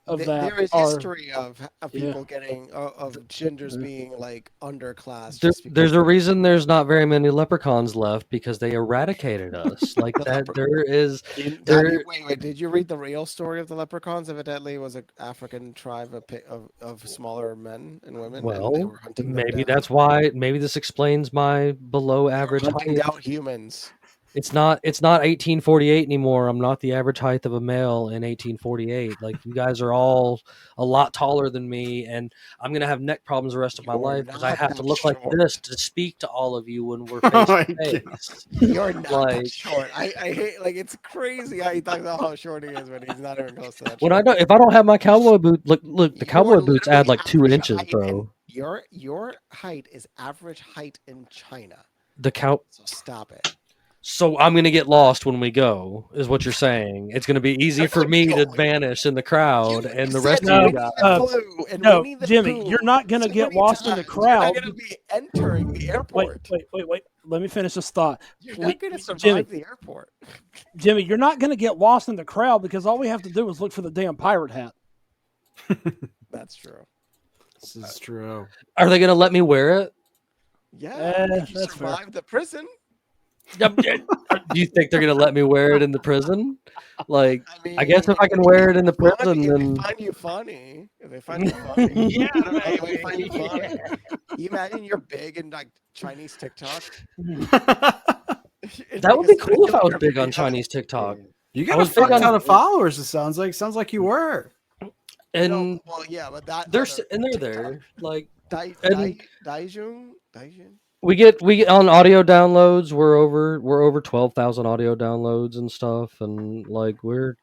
of that There is are history of people getting of gingers being like underclass. There's a reason there's not very many leprechauns left, because they eradicated us. Like that, Wait. Did you read the real story of the leprechauns? Evidently, it was an African tribe of smaller men and women. And they Well, were hunting them maybe down. that's why. Maybe this explains my below They were average hunting height. down humans. It's not 1848 anymore. I'm not the average height of a male in 1848. Like, you guys are all a lot taller than me, and I'm gonna have neck problems the rest of my You're life because I not have to that look like short. this to speak to all of you when we're Oh face my to face. You're not Like, that short. I hate, like, it's crazy how he talks about how short he is when he's not even close to that when short. if I don't have my cowboy boot, look, the You're cowboy boots add literally like 2 average inches, height, bro. and your height is average height in China. So stop it. So I'm going to get lost when we go, is what you're saying. It's going to be easy for me to vanish in the crowd, and the rest of No, you guys. no, Jimmy, you're not going to get lost in the You're not crowd. going to be entering the airport. Wait. Let me finish this thought. You're not going to survive Jimmy, the airport. Jimmy, you're not going to get lost in the crowd because all we have to do is look for the damn pirate hat. That's true. This is true. Are they going to let me wear it? Yeah, if you that's survive the prison. Do you think they're going to let me wear it in the prison? Like, I guess if I can if wear it in the they prison, then find you funny, if they find you funny, they find you funny. You imagine you're big in like Chinese TikTok. that would be cool if I was big on Chinese TikTok. You got a fuck ton of followers. It sounds like you were. And well, yeah, but that they're there. Like, Daijun. We get on audio downloads. We're over 12,000 audio downloads and stuff, and like we're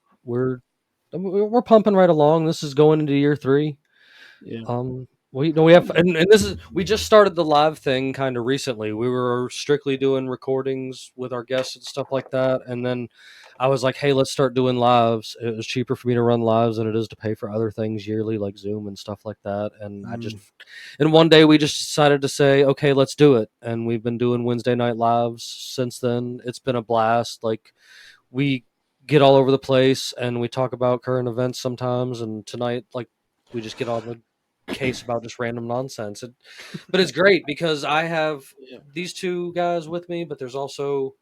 pumping right along. This is going into year 3. Yeah. We have and this is we just started the live thing kind of recently. We were strictly doing recordings with our guests and stuff like that, and then I was like, hey, let's start doing lives. It was cheaper for me to run lives than it is to pay for other things yearly like Zoom and stuff like that. And and one day we just decided to say, okay, let's do it. And we've been doing Wednesday night lives since then. It's been a blast. Like, we get all over the place and we talk about current events sometimes. And tonight, like, we just get on the case about just random nonsense. But it's great because I have these 2 guys with me, but there's also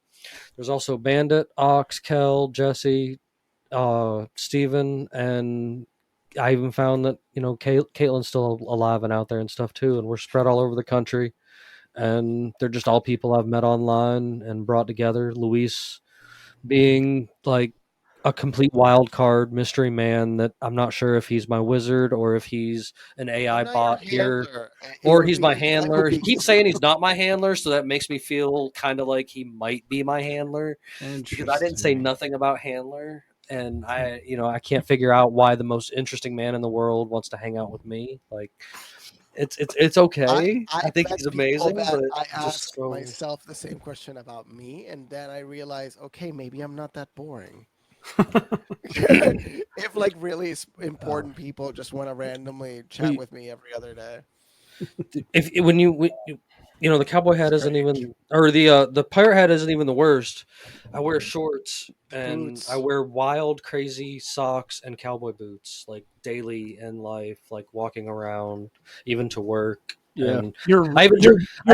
Bandit, Ox, Kel, Jesse, Steven, and I even found that, Caitlin's still alive and out there and stuff too, and we're spread all over the country, and they're just all people I've met online and brought together. Luis being like a complete wild card mystery man that I'm not sure if he's my wizard or if he's an AI bot here, or he's my handler. He keeps saying he's not my handler, so that makes me feel kind of like he might be my handler because I didn't say nothing about handler. And I can't figure out why the most interesting man in the world wants to hang out with me. Like, it's okay. I think he's amazing. But I ask myself the same question about me, and then I realize, okay, maybe I'm not that boring. If like really important people just want to randomly chat with me every other day. The cowboy hat isn't even, or the pirate hat isn't even the worst. I wear shorts and I wear wild, crazy socks and cowboy boots, like daily in life, like walking around, even to work. Yeah, and I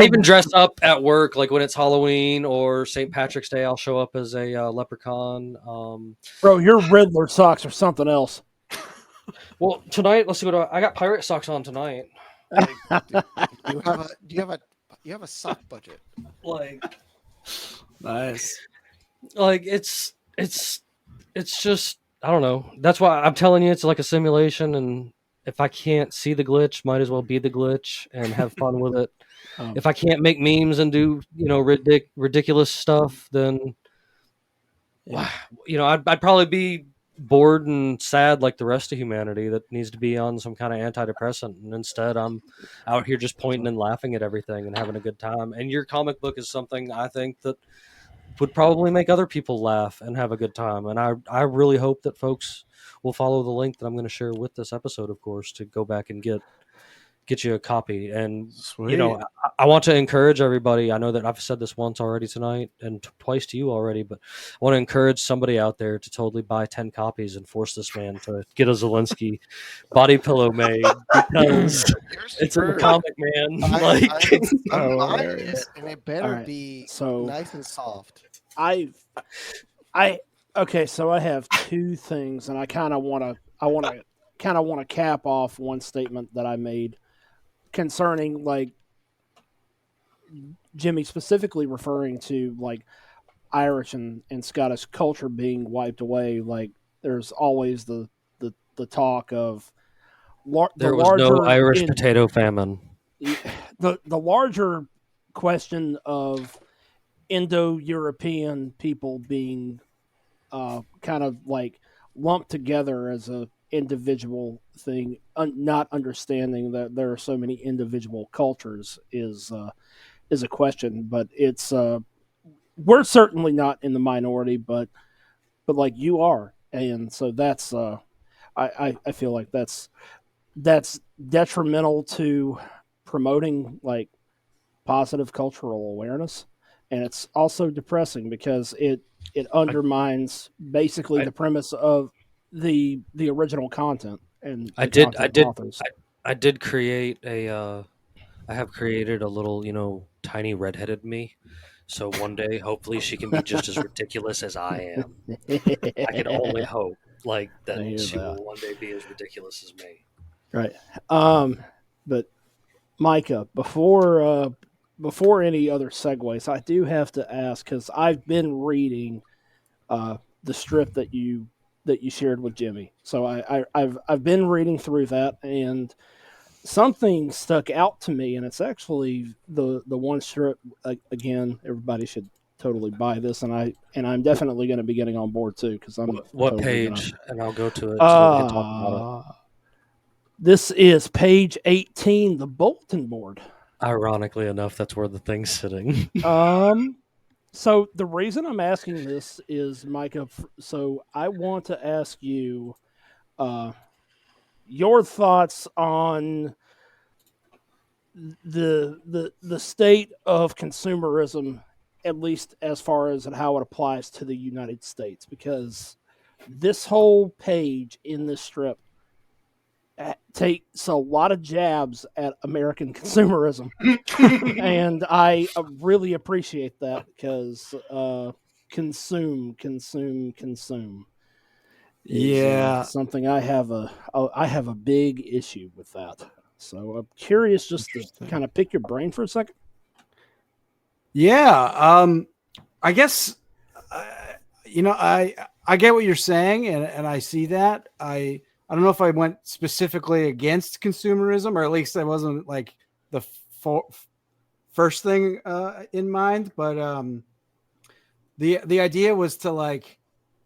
even dress up at work, like when it's Halloween or St. Patrick's Day. I'll show up as a leprechaun. Bro, your Riddler socks are something else. Well, tonight, let's see what I got. Pirate socks on tonight. Do you have a sock budget? Like, nice. Like, it's just, I don't know. That's why I'm telling you, it's like a simulation, and if I can't see the glitch, might as well be the glitch and have fun with it. If I can't make memes and do ridiculous stuff, then I'd probably be bored and sad like the rest of humanity that needs to be on some kind of antidepressant, and instead I'm out here just pointing and laughing at everything and having a good time. And your comic book is something I think that would probably make other people laugh and have a good time, and I really hope that folks will follow the link that I'm going to share with this episode, of course, to go back and get you a copy. And Sweet. I want to encourage everybody. I know that I've said this once already tonight and twice to you already, but I want to encourage somebody out there to totally buy 10 copies and force this man to get a Zelensky body pillow made, because it's in the comic, man. I'm buying it, and it better be nice and soft. Okay, so I have 2 things, and I kind of want to cap off one statement that I made concerning, like, Jimmy specifically referring to, like, Irish and Scottish culture being wiped away, like there's always the talk of there was no Irish potato famine. The larger question of Indo-European people being kind of like lumped together as a individual thing, not understanding that there are so many individual cultures is a question. But it's we're certainly not in the minority, but like you are, and so that's I feel like that's detrimental to promoting like positive cultural awareness, and it's also depressing because it undermines basically the premise of the original content and I did create a I have created a little tiny redheaded me. So one day, hopefully, she can be just as ridiculous as I am. I can only hope, like that she will one day be as ridiculous as me. Right. But Micah, before any other segues, I do have to ask because I've been reading the strip that you shared with Jimmy. So I've been reading through that, and something stuck out to me, and it's actually the one strip. Again, everybody should totally buy this, and I'm definitely going to be getting on board too because I'm what totally page, and I'll go to it. So we can talk about it. This is page 18, the bulletin board. Ironically enough, that's where the thing's sitting. So the reason I'm asking this is, Micah, so I want to ask you your thoughts on the state of consumerism, at least as far as how it applies to the United States, because this whole page in this strip takes a lot of jabs at American consumerism. And I really appreciate that because consume is something I have a big issue with that. So I'm curious just to kind of pick your brain for a second. Yeah, I guess I get what you're saying, and I see that. I don't know if I went specifically against consumerism, or at least I wasn't like the first thing in mind. But the idea was to like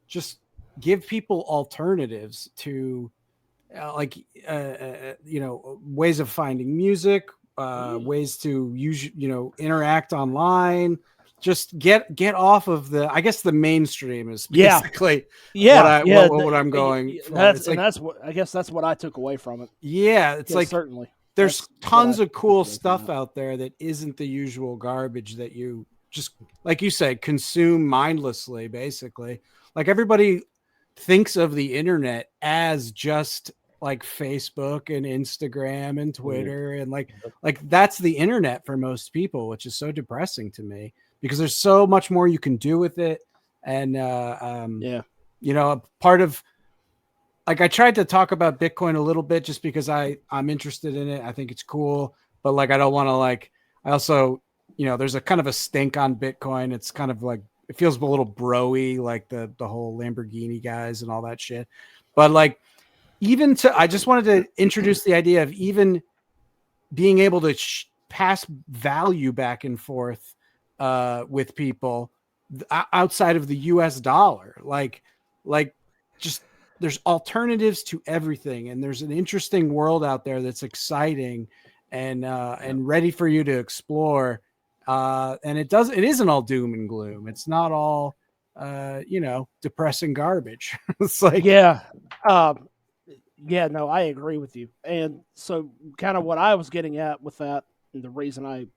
just give people alternatives to ways of finding music, ways to use interact online. Just get off of the mainstream is basically what I'm going for. That's what I guess that's what I took away from it. Yeah, it's like certainly there's tons of cool stuff out there that isn't the usual garbage that you just, like you said, consume mindlessly. Basically, like everybody thinks of the internet as just like Facebook and Instagram and Twitter, and like that's the internet for most people, which is so depressing to me. Because there's so much more you can do with it. And, part of like, I tried to talk about Bitcoin a little bit just because I'm interested in it. I think it's cool, but like, I don't want to I also, there's a kind of a stink on Bitcoin. It's kind of like, it feels a little bro-y, like the whole Lamborghini guys and all that shit. But like, I just wanted to introduce the idea of even being able to pass value back and forth with people outside of the US dollar. Like just there's alternatives to everything, and there's an interesting world out there that's exciting and ready for you to explore. And it isn't all doom and gloom. It's not all depressing garbage. It's like no, I agree with you. And so kind of what I was getting at with that, and the reason I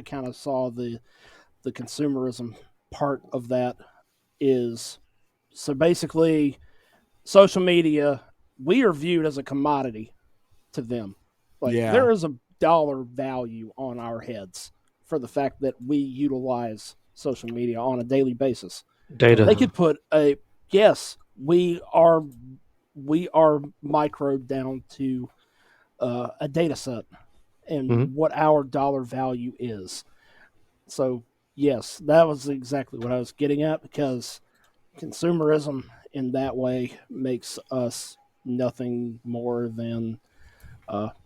kind of saw the consumerism part of that is, so basically social media, we are viewed as a commodity to them. There is a dollar value on our heads for the fact that we utilize social media on a daily basis. Data. They could put we are microed down to a data set and what our dollar value is. So Yes, that was exactly what I was getting at, because consumerism in that way makes us nothing more than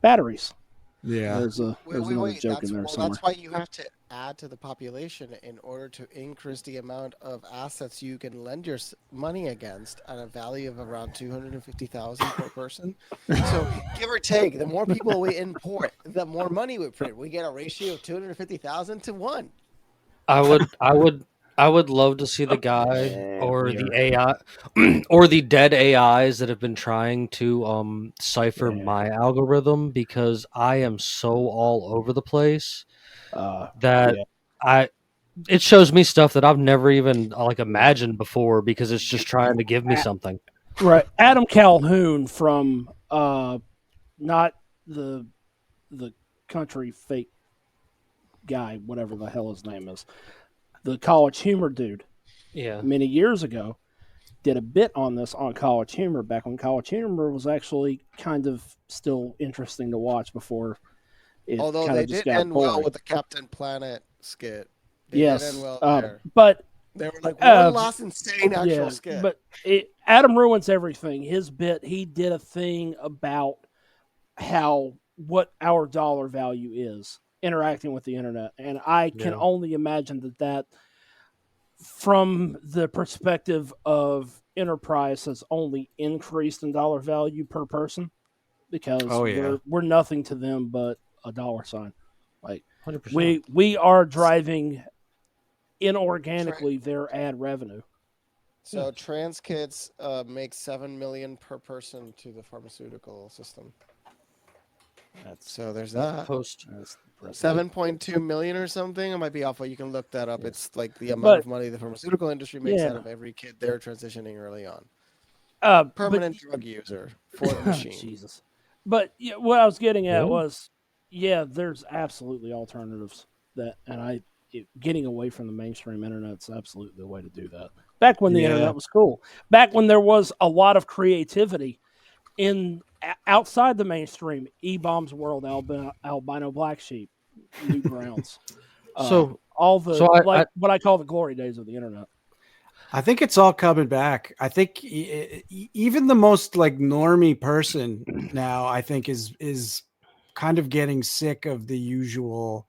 batteries. Yeah. There's another Wait. joke in there somewhere. That's why you have to add to the population in order to increase the amount of assets you can lend your money against at a value of around 250,000 per person. So give or take, the more people we import, the more money we print. We get a ratio of 250,000 to 1. I would love to see the guy or we the are. AI or the dead AIs that have been trying to cipher Yeah. my algorithm, because I am so all over the place that Yeah. it shows me stuff that I've never even like imagined before, because it's just trying to give me something. Right. Adam Calhoun from not the country fake guy, whatever the hell his name is, the College Humor dude, Yeah. many years ago, did a bit on this on College Humor, back when College Humor was actually kind of still interesting to watch before it Although kind they of just did got end boring. well with the Captain Planet skit. They yes, did end well there. but They were like one last insane actual yeah, skit. but Adam ruins everything. His bit, he did a thing about what our dollar value is interacting with the internet, and I can only imagine that from the perspective of enterprise has only increased in dollar value per person, because we're nothing to them but a dollar sign. Like 100%. we are driving inorganically their ad revenue. So trans kids make $7 million per person to the pharmaceutical system. So there's that. 7.2 million or something. I might be off, but you can look that up. It's like the amount of money the pharmaceutical industry makes out of every kid they're transitioning early on. Permanent drug user for the machine. Jesus. But what I was getting at was, there's absolutely alternatives and getting away from the mainstream internet's absolutely the way to do that. Back when the internet was cool. Back when there was a lot of creativity outside the mainstream. E-Bombs World, Albino Black Sheep, Newgrounds. What I call the glory days of the internet. I think it's all coming back. I think even the most like normie person now, I think is kind of getting sick of the usual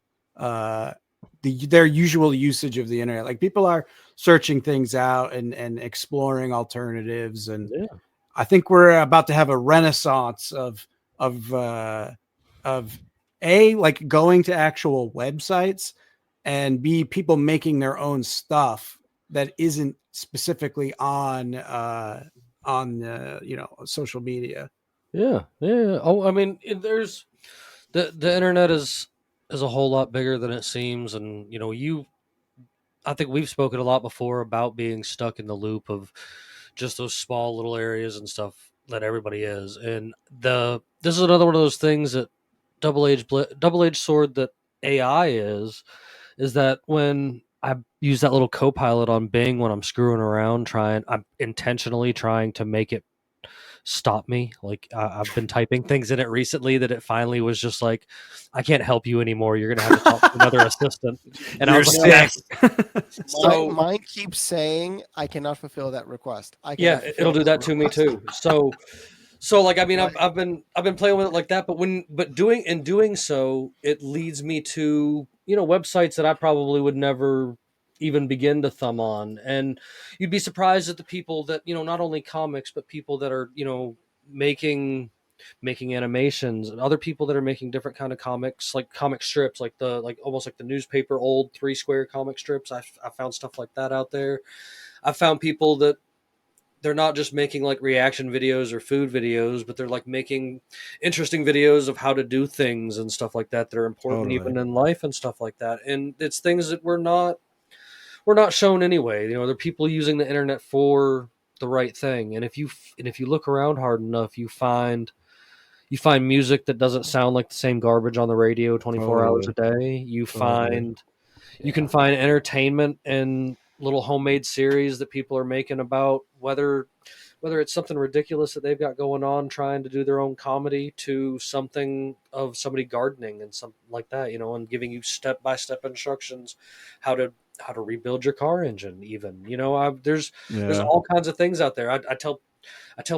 their usual usage of the internet. Like people are searching things out and exploring alternatives, and I think we're about to have a renaissance of A, like going to actual websites, and B, people making their own stuff that isn't specifically on social media. Yeah. Oh, I mean, there's the internet is a whole lot bigger than it seems, and I think we've spoken a lot before about being stuck in the loop of just those small little areas and stuff that everybody is, and this is another one of those things that double-edged sword that AI is that when I use that little co-pilot on Bing when I'm screwing around, I'm intentionally trying to make it stop me. Like I've been typing things in it recently that it finally was just like, I can't help you anymore. You're gonna have to talk to another assistant. And I was like, yes. So mine keeps saying I cannot fulfill that request. It'll do that to me too. So like, I mean, I've been playing with it like that, but doing so, it leads me to websites that I probably would never even begin to thumb on, and you'd be surprised at the people that not only comics, but people that are making animations, and other people that are making different kind of comics, like comic strips, like almost like the newspaper old 3 square comic strips. I found stuff like that out there. I found people that they're not just making like reaction videos or food videos, but they're like making interesting videos of how to do things and stuff like that are important even in life and stuff like that. And it's things that we're not shown anyway. There are people using the internet for the right thing. And if you look around hard enough, you find music that doesn't sound like the same garbage on the radio 24 hours a day. You can find entertainment and little homemade series that people are making about whether it's something ridiculous that they've got going on, trying to do their own comedy, to something of somebody gardening and something like that, and giving you step-by-step instructions how how to rebuild your car engine. Even there's all kinds of things out there. I tell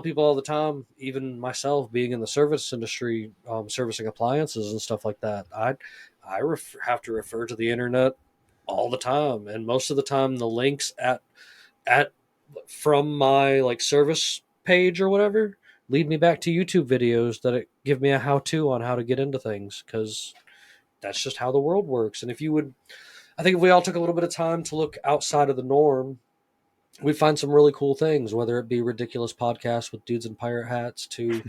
people all the time, even myself being in the service industry, servicing appliances and stuff like that. I have to refer to the internet all the time, and most of the time the links at from my like service page or whatever lead me back to YouTube videos that give me a how-to on how to get into things, because that's just how the world works. And I think if we all took a little bit of time to look outside of the norm, we'd find some really cool things, whether it be ridiculous podcasts with dudes in pirate hats to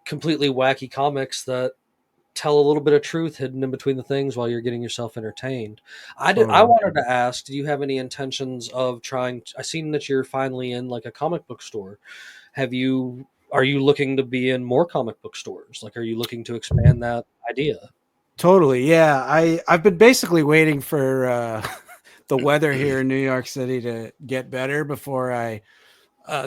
completely wacky comics that tell a little bit of truth hidden in between the things while you're getting yourself entertained. I wanted to ask, do you have any intentions of I seen that you're finally in like a comic book store. Are you looking to be in more comic book stores? Like, are you looking to expand that idea? Totally. Yeah. I've been basically waiting for the weather here in New York City to get better before I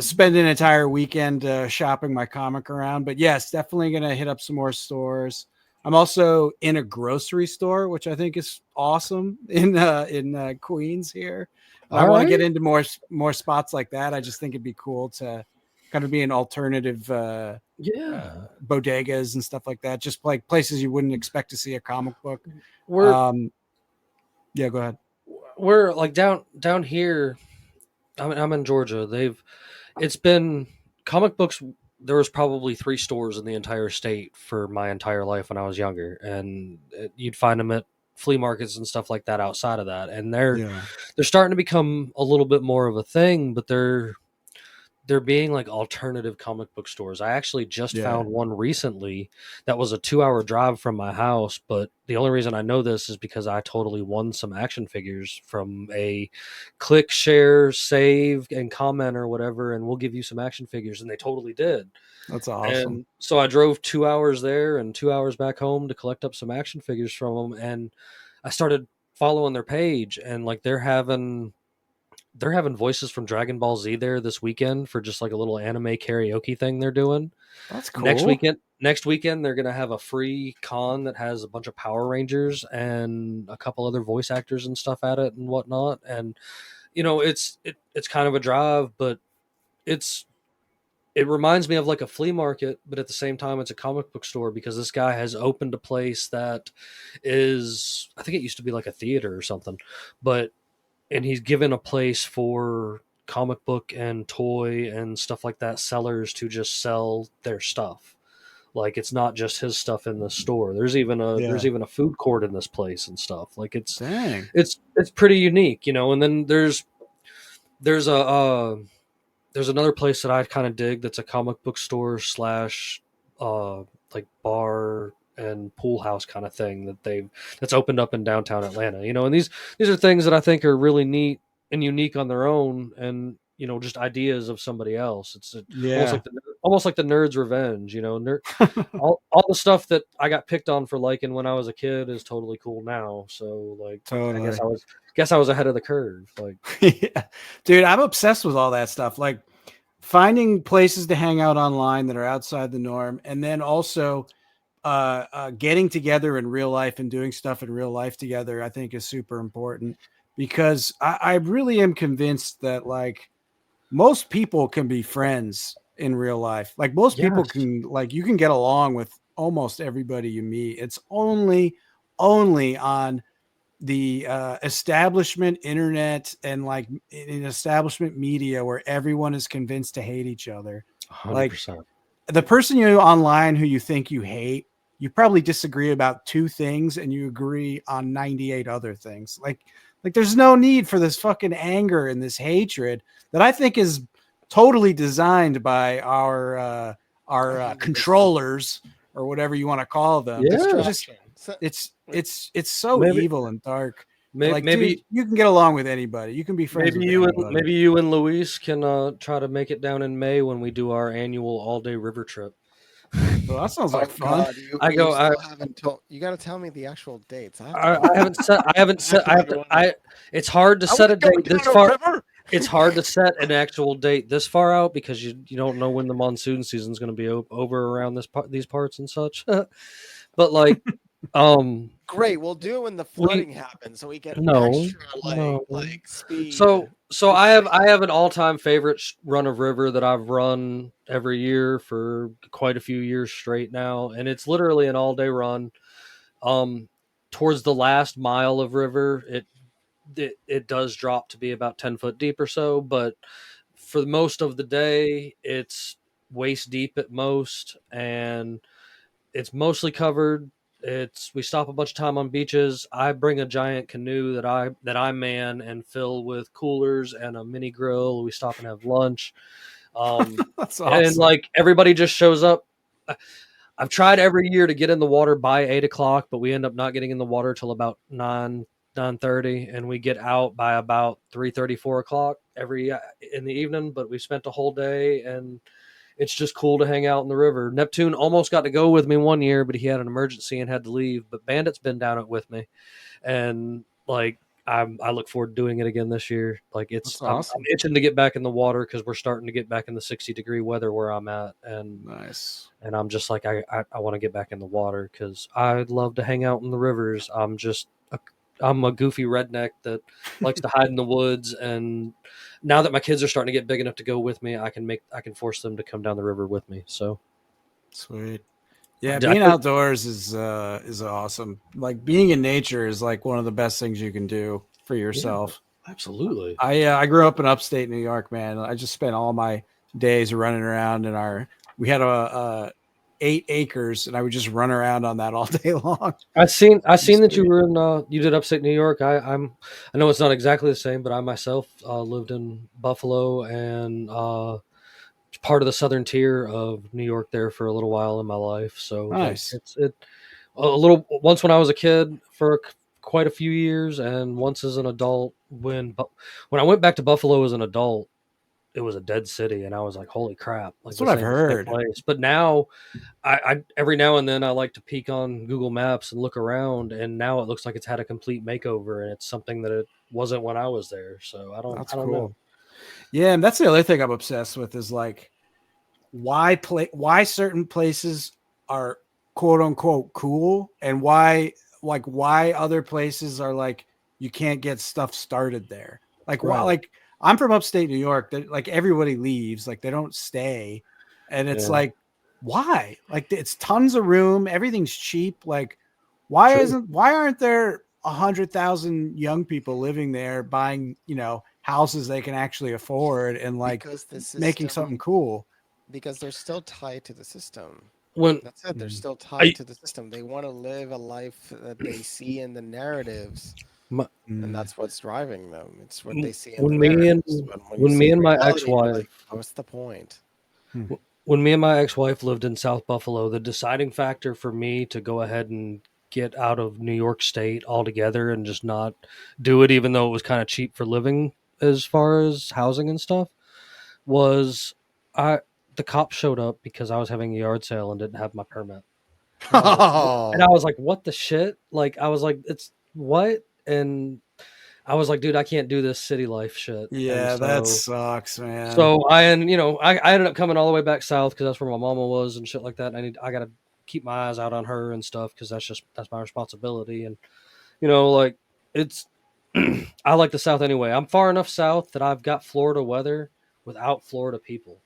spend an entire weekend shopping my comic around. But yes, definitely going to hit up some more stores. I'm also in a grocery store, which I think is awesome in Queens here. I want to get into more spots like that. I just think it'd be cool to kind of be an alternative bodegas and stuff like that. Just like places you wouldn't expect to see a comic book. Yeah, go ahead. We're like down here. I'm in Georgia. It's been comic books. There was probably 3 stores in the entire state for my entire life when I was younger, and you'd find them at flea markets and stuff like that outside of that. And they're starting to become a little bit more of a thing, but they're being like alternative comic book stores. I actually just found one recently that was a 2-hour drive from my house, but the only reason I know this is because I totally won some action figures from a click, share, save, and comment or whatever, and we'll give you some action figures, and they totally did. That's awesome. And so I drove 2 hours there and 2 hours back home to collect up some action figures from them, and I started following their page, and like they're having voices from Dragon Ball Z there this weekend for just like a little anime karaoke thing they're doing. That's cool. Next weekend they're going to have a free con that has a bunch of Power Rangers and a couple other voice actors and stuff at it and whatnot. And it's kind of a drive, but it reminds me of like a flea market, but at the same time it's a comic book store, because this guy has opened a place that is, I think it used to be like a theater or something, and he's given a place for comic book and toy and stuff like that sellers to just sell their stuff. Like, it's not just his stuff in the store. There's even a food court in this place and stuff. Like, it's pretty unique, And then there's another place that I kind of dig that's a comic book store / like bar and pool house kind of thing that's opened up in downtown Atlanta, and these are things that I think are really neat and unique on their own, and just ideas of somebody else. It's almost like the nerd's revenge, all the stuff that I got picked on for liking when I was a kid is totally cool now. So like, totally. I guess I was ahead of the curve. Like, yeah. Dude, I'm obsessed with all that stuff. Like finding places to hang out online that are outside the norm, and then also getting together in real life and doing stuff in real life together, I think is super important, because I really am convinced that like most people can be friends in real life. Like most people can, like, you can get along with almost everybody you meet. It's only on the establishment internet and like in establishment media where everyone is convinced to hate each other. 100%. Like the person online who you think you hate, you probably disagree about 2 things and you agree on 98 other things. Like there's no need for this fucking anger and this hatred that I think is totally designed by our controllers or whatever you want to call them. Yeah. It's so evil and dark. Maybe dude, you can get along with anybody. You can be friends. Maybe you and Luis can try to make it down in May when we do our annual all-day river trip. Well, that sounds like fun. You got to tell me the actual dates. I haven't set. It's hard to set a date this far. It's hard to set an actual date this far out because you don't know when the monsoon season is going to be over around these parts and such. But like, Great, we'll do it when the flooding happens, so we get extra like speed. So I have an all-time favorite run of river that I've run every year for quite a few years straight now, and it's literally an all-day run. Towards the last mile of river, it does drop to be about 10 foot deep or so, but for most of the day, it's waist deep at most, and it's mostly covered. We stop a bunch of time on beaches. I bring a giant canoe that I man and fill with coolers and a mini grill. We stop and have lunch. That's awesome. And like everybody just shows up. I've tried every year to get in the water by 8:00, but we end up not getting in the water till about 9:30, and we get out by about 3:30, 4:00 every in the evening. But we spent a whole day, and it's just cool to hang out in the river. Neptune almost got to go with me one year, but he had an emergency and had to leave. But Bandit's been down it with me, and like I look forward to doing it again this year. Like That's awesome. I'm itching to get back in the water because we're starting to get back in the 60-degree weather where I'm at, and Nice. and I'm just like I want to get back in the water because I love to hang out in the rivers. I'm a goofy redneck that likes to hide in the woods, and now that my kids are starting to get big enough to go with me, I can force them to come down the river with me. So Sweet. Yeah, being outdoors is awesome. Like being in nature is like one of the best things you can do for yourself. Yeah, absolutely. I grew up in upstate New York, man. I just spent all my days running around we had a 8 acres, and I would just run around on that all day long. I seen that you were in you did upstate New York. I know it's not exactly the same, but I myself lived in Buffalo and part of the southern tier of New York there for a little while in my life. So nice. It a little once when I was a kid for quite a few years, and once as an adult. When I went back to Buffalo as an adult, it was a dead city, and I was like, "Holy crap!" Like, that's what I've heard. Place. But now, I every now and then I like to peek on Google Maps and look around, and now it looks like it's had a complete makeover, and it's something that it wasn't when I was there. So I don't know. Yeah, and that's the other thing I'm obsessed with is like why certain places are quote unquote cool, and why other places are like you can't get stuff started there. Like why like I'm from upstate New York. Like everybody leaves, like they don't stay, and it's like why? Like it's tons of room, everything's cheap. Like why aren't there 100,000 young people living there buying houses they can actually afford and like making something cool? Because they're still tied to the system. That's it. They're still tied to the system. They want to live a life that they see in the narratives, and that's what's driving them. It's what they see in the narratives. When me and my ex-wife, like, what's the point? When me and my ex-wife lived in South Buffalo, the deciding factor for me to go ahead and get out of New York State altogether and just not do it, even though it was kind of cheap for living as far as housing and stuff, was the cops showed up because I was having a yard sale and didn't have my permit. And I was like, what the shit? Like, I was like, it's what? And I was like, dude, I can't do this city life shit. Yeah, that sucks, man. So I ended up coming all the way back south because that's where my mama was and shit like that. And I got to keep my eyes out on her and stuff because that's my responsibility. And, like it's, I like the South anyway. I'm far enough south that I've got Florida weather without Florida people.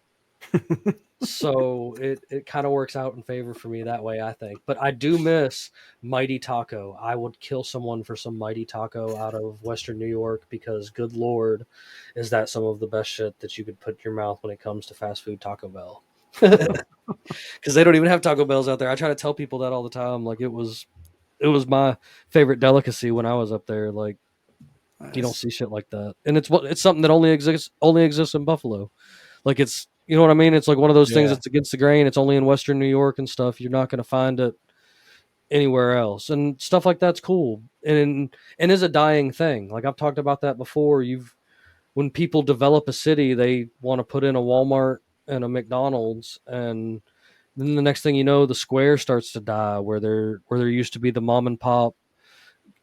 So it kind of works out in favor for me that way, I think. But I do miss Mighty Taco. I would kill someone for some Mighty Taco out of Western New York because, good Lord, is that some of the best shit that you could put in your mouth when it comes to fast food Taco Bell. Because they don't even have Taco Bells out there. I try to tell people that all the time. Like it was my favorite delicacy when I was up there. Like you don't see shit like that, and it's something that only exists in Buffalo. Like it's. You know what I mean? It's like one of those things that's against the grain. It's only in Western New York and stuff. You're not going to find it anywhere else. And stuff like that's cool. And is a dying thing. Like I've talked about that before. When people develop a city, they want to put in a Walmart and a McDonald's, and then the next thing you know, the square starts to die where there used to be the mom and pop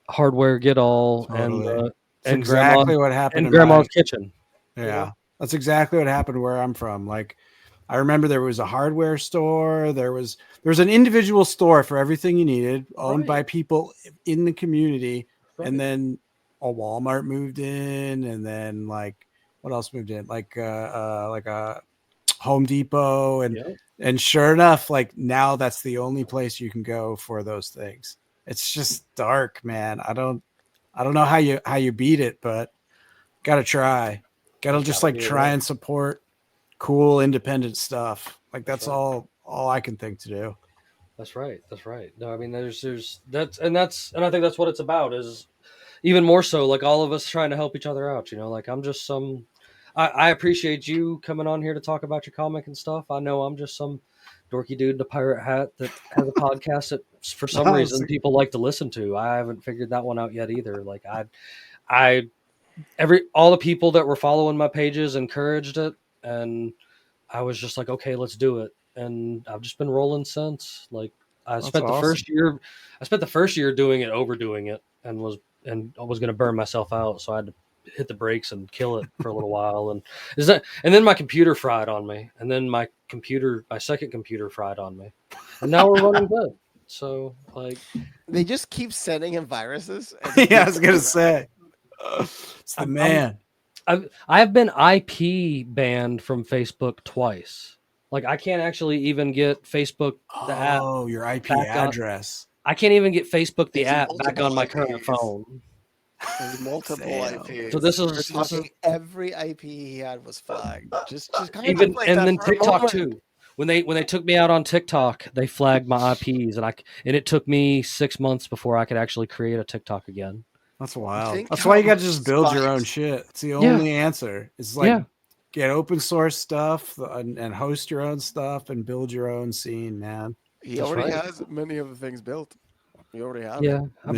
hardware get all and exactly what happened in grandma's kitchen. Yeah. That's exactly what happened where I'm from. Like I remember there was a hardware store. There was an individual store for everything you needed, owned by people in the community. Right. And then a Walmart moved in, and then like what else moved in? Like a Home Depot, and sure enough, like now that's the only place you can go for those things. It's just dark, man. I don't know how you beat it, but gotta try. Gotta just like try and support cool independent stuff. Like that's all I can think to do. That's right. No, I mean there's and I think that's what it's about, is even more so like all of us trying to help each other out, like I'm just I appreciate you coming on here to talk about your comic and stuff. I know I'm just some dorky dude in a pirate hat that has a podcast that for some reason people like to listen to. I haven't figured that one out yet either. Like all the people that were following my pages encouraged it, and I was just like, okay, let's do it. And I've just been rolling since. Like I spent the first year doing it, overdoing it, and I was going to burn myself out. So I had to hit the brakes and kill it for a little while. And then my computer fried on me. And then my second computer fried on me. And now we're running good. So like they just keep sending him viruses. Yeah, I was going to say. It's the man. I've been IP banned from Facebook twice. Like I can't actually even get Facebook the app. Oh, your IP address. I can't even get Facebook the app back on my current phone. There's multiple IPs. So this is every IP he had was flagged. Just kind even of like and that then for a TikTok moment. too. When they took me out on TikTok, they flagged my IPs, and it took me 6 months before I could actually create a TikTok again. That's wild. That's why you got to just build your own shit. It's the only answer. It's like get open source stuff and host your own stuff and build your own scene, man. He already has many of the things built. You already have. Yeah, I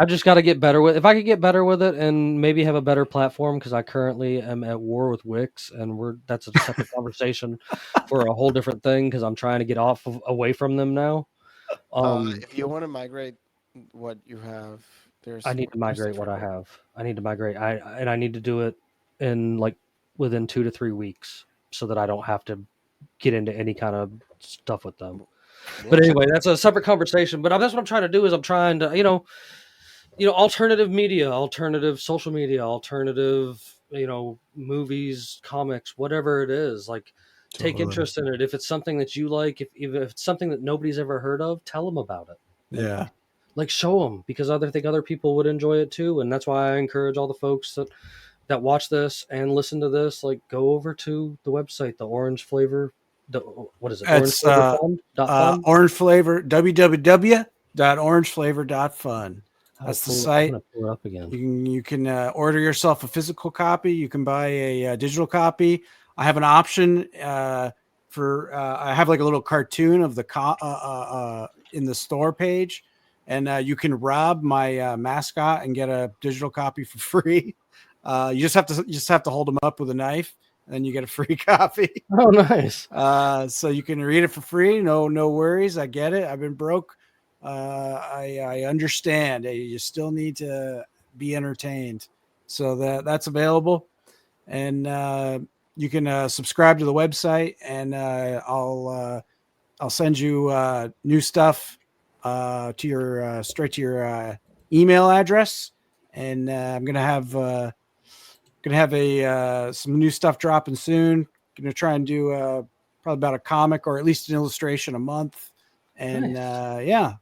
just gotta get better with. If I could get better with it and maybe have a better platform, because I currently am at war with Wix, and that's a separate conversation for a whole different thing. Because I'm trying to get away from them now. If you want to migrate what you have, I need to migrate what I have. I need to migrate. I need to do it in like within 2 to 3 weeks, so that I don't have to get into any kind of stuff with them. But anyway, that's a separate conversation. But that's what I'm trying to do. Is I'm trying to, alternative media, alternative social media, alternative, movies, comics, whatever it is. Like, take interest in it. If it's something that you like, if it's something that nobody's ever heard of, tell them about it. Yeah. Like, show them, because I think other people would enjoy it too. And that's why I encourage all the folks that watch this and listen to this, like, go over to the website, the Orange Flavor. What is it? It's Orange Flavor, www.orangeflavor.fun. That's the site. I'm gonna pull it up again. You can order yourself a physical copy. You can buy a digital copy. I have an option for I have like a little cartoon of the in the store page, and you can rob my mascot and get a digital copy for free. You just have to hold him up with a knife, and then you get a free copy. Oh, nice. So you can read it for free. No worries. I get it. I've been broke. I understand. You still need to be entertained. So that's available. And you can subscribe to the website, and I'll send you new stuff to your straight to your email address. And I'm gonna have some new stuff dropping soon. Gonna try and do probably about a comic or at least an illustration a month. And nice.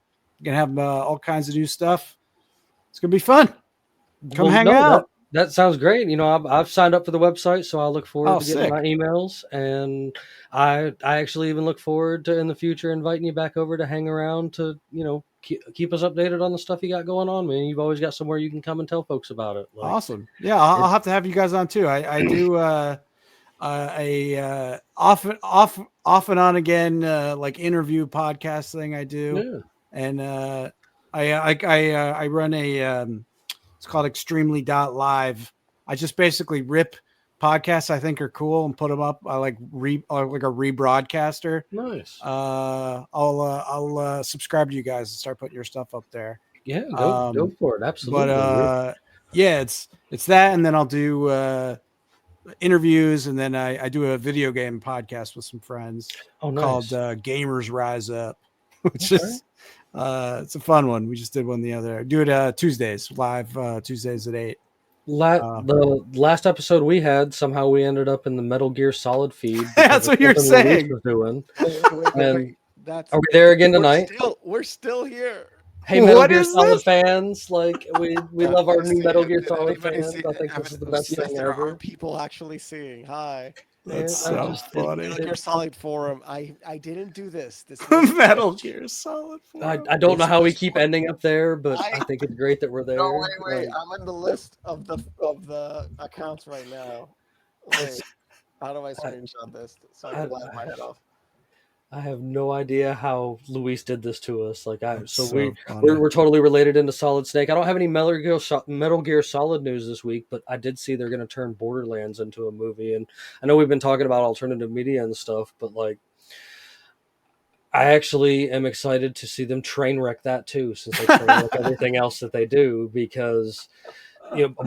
Gonna have all kinds of new stuff. It's gonna be fun. Come hang out. That sounds great. I've signed up for the website, so I look forward to getting sick. my emails, and I actually even look forward to in the future inviting you back over to hang around to keep us updated on the stuff you got going on, man. You've always got somewhere you can come and tell folks about it. Like, awesome. Yeah, I'll have to have you guys on too. I do off and on again like interview podcast thing I do. Yeah. And I run a it's called extremely.live. I just basically rip podcasts I think are cool and put them up. I like a rebroadcaster. Nice. I'll subscribe to you guys and start putting your stuff up there. Yeah, go for it. Absolutely. But it's that, and then I'll do interviews, and then I do a video game podcast with some friends called nice. Gamers Rise Up, which is it's a fun one. We just did one the other. Do it Tuesdays, live Tuesdays at 8. The last episode we had, somehow we ended up in the Metal Gear Solid feed. That's what you're saying. Was doing. Wait. Are we there again tonight? We're still here. Hey, Metal Gear Solid fans! Like we love our new Metal Gear Solid fans. I think this is the best thing there ever. Are people actually seeing? Hi. That's so funny. Metal Gear Solid forum. I didn't do this. Metal Gear Solid forum. I don't know how we keep ending up there, but I think it's great that we're there. No, wait. I'm on the list of the accounts right now. Wait, how do I screenshot this so I can laugh my head off? I have no idea how Luis did this to us. Like we're totally related into Solid Snake. I don't have any Metal Gear Solid news this week, but I did see they're going to turn Borderlands into a movie, and I know we've been talking about alternative media and stuff, but like, I actually am excited to see them train wreck that too, since they train wreck everything else that they do, because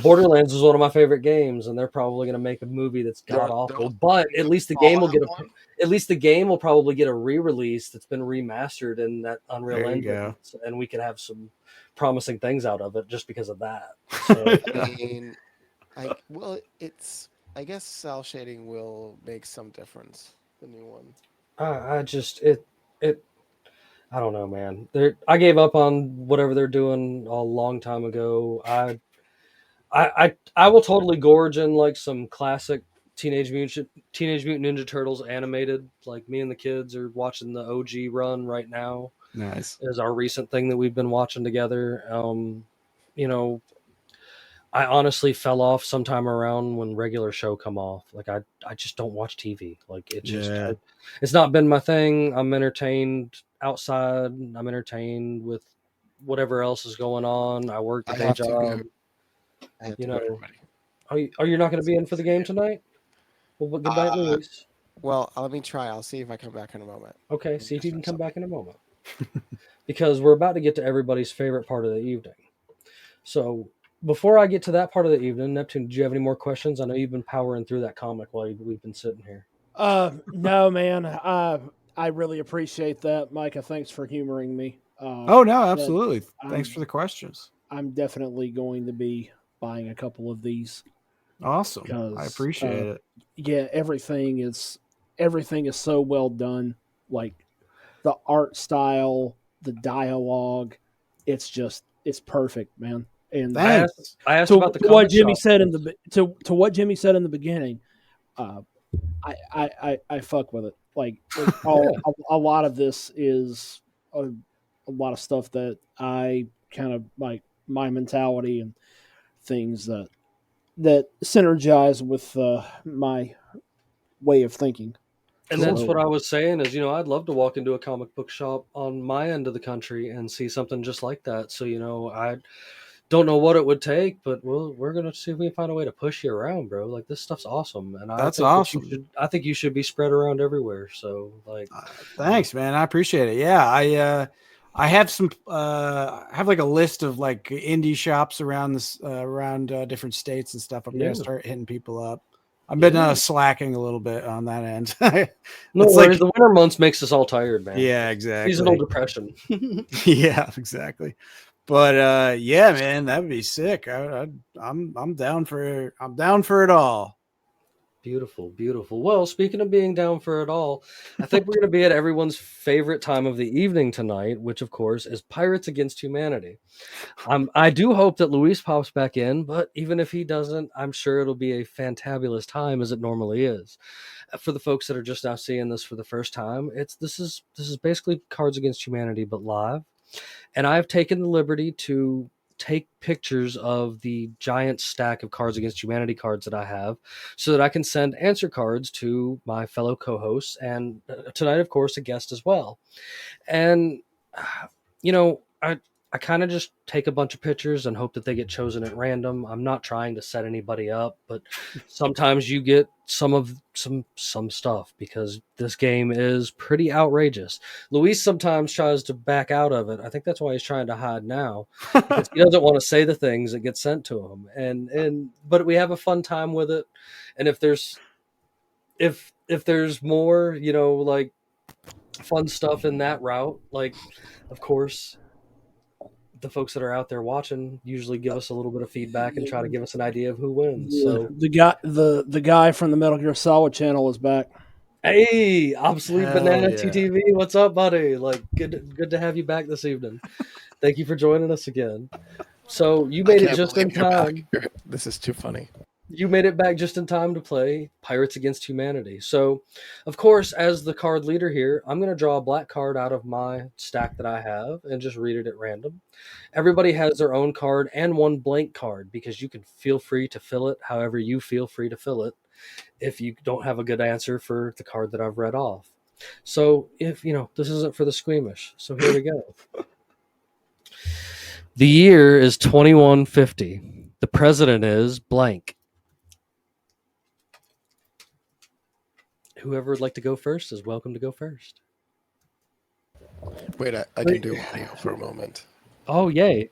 Borderlands is one of my favorite games, and they're probably going to make a movie that's god awful. But at least the game will probably get a re-release that's been remastered in that Unreal Engine, and we could have some promising things out of it just because of that. So, I guess cell shading will make some difference. The new one. I don't know, man. I gave up on whatever they're doing a long time ago. I will totally gorge in like some classic Teenage Mutant Ninja Turtles animated. Like me and the kids are watching the OG run right now. Nice. Is our recent thing that we've been watching together. I honestly fell off sometime around when regular show come off. Like I just don't watch TV. Like it just it's not been my thing. I'm entertained outside. I'm entertained with whatever else is going on. I work the day job. Are you not going to be in for the game tonight? Well, good night, Luis. Well, let me try. I'll see if I come back in a moment. Okay, see if you can come back in a moment. Because we're about to get to everybody's favorite part of the evening. So before I get to that part of the evening, Neptune, do you have any more questions? I know you've been powering through that comic while we've been sitting here. No, man. I really appreciate that, Micah. Thanks for humoring me. No, absolutely. Thanks for the questions. I'm definitely going to be buying a couple of these. Awesome. I appreciate it. Yeah, everything is so well done. Like the art style, the dialogue, it's perfect, man. And I asked about the what Jimmy said in what Jimmy said in the beginning. I fuck with it. Like a lot of this is a lot of stuff that I kind of like my mentality and things that synergize with my way of thinking. And that's what I was saying is, I'd love to walk into a comic book shop on my end of the country and see something just like that. So, I don't know what it would take, but we're going to see if we can find a way to push you around, bro. Like, this stuff's awesome. And that's awesome. I think you should be spread around everywhere. So, like, thanks, man. I appreciate it. Yeah. I have some, have like a list of like indie shops around this, around different states and stuff. I'm going to start hitting people up. I've been slacking a little bit on that end. No worries. The winter months makes us all tired, man. Yeah, exactly. Seasonal depression. Yeah, exactly. But yeah, man, that would be sick. I'm down for it all. Beautiful, beautiful. Well, speaking of being down for it all, I think we're going to be at everyone's favorite time of the evening tonight, which, of course, is Pirates Against Humanity. I do hope that Luis pops back in, but even if he doesn't, I'm sure it'll be a fantabulous time, as it normally is. For the folks that are just now seeing this for the first time, this is basically Cards Against Humanity, but live. And I've taken the liberty to take pictures of the giant stack of Cards Against Humanity cards that I have so that I can send answer cards to my fellow co-hosts tonight, of course, a guest as well. And, I I kind of just take a bunch of pictures and hope that they get chosen at random. I'm not trying to set anybody up, but sometimes you get some stuff because this game is pretty outrageous. Luis sometimes tries to back out of it. I think that's why he's trying to hide now, because he doesn't want to say the things that get sent to him. But we have a fun time with it. And if there's more, like fun stuff in that route, like, of course, the folks that are out there watching usually give us a little bit of feedback and try to give us an idea of who wins. So the guy from the Metal Gear Solid channel is back. Hey, Obsolete Hell Banana yeah. TTV, what's up, buddy? Like, good to have you back this evening. Thank you for joining us again. So you made it just in time. This is too funny. You made it back just in time to play Pirates Against Humanity. So, of course, as the card leader here, I'm going to draw a black card out of my stack that I have and just read it at random. Everybody has their own card and one blank card because you can feel free to fill it however you feel free to fill it if you don't have a good answer for the card that I've read off. So, if, this isn't for the squeamish. So here we go. The year is 2150. The president is blank. Whoever would like to go first is welcome to go first. Wait, I can do audio for a moment. Oh, yay.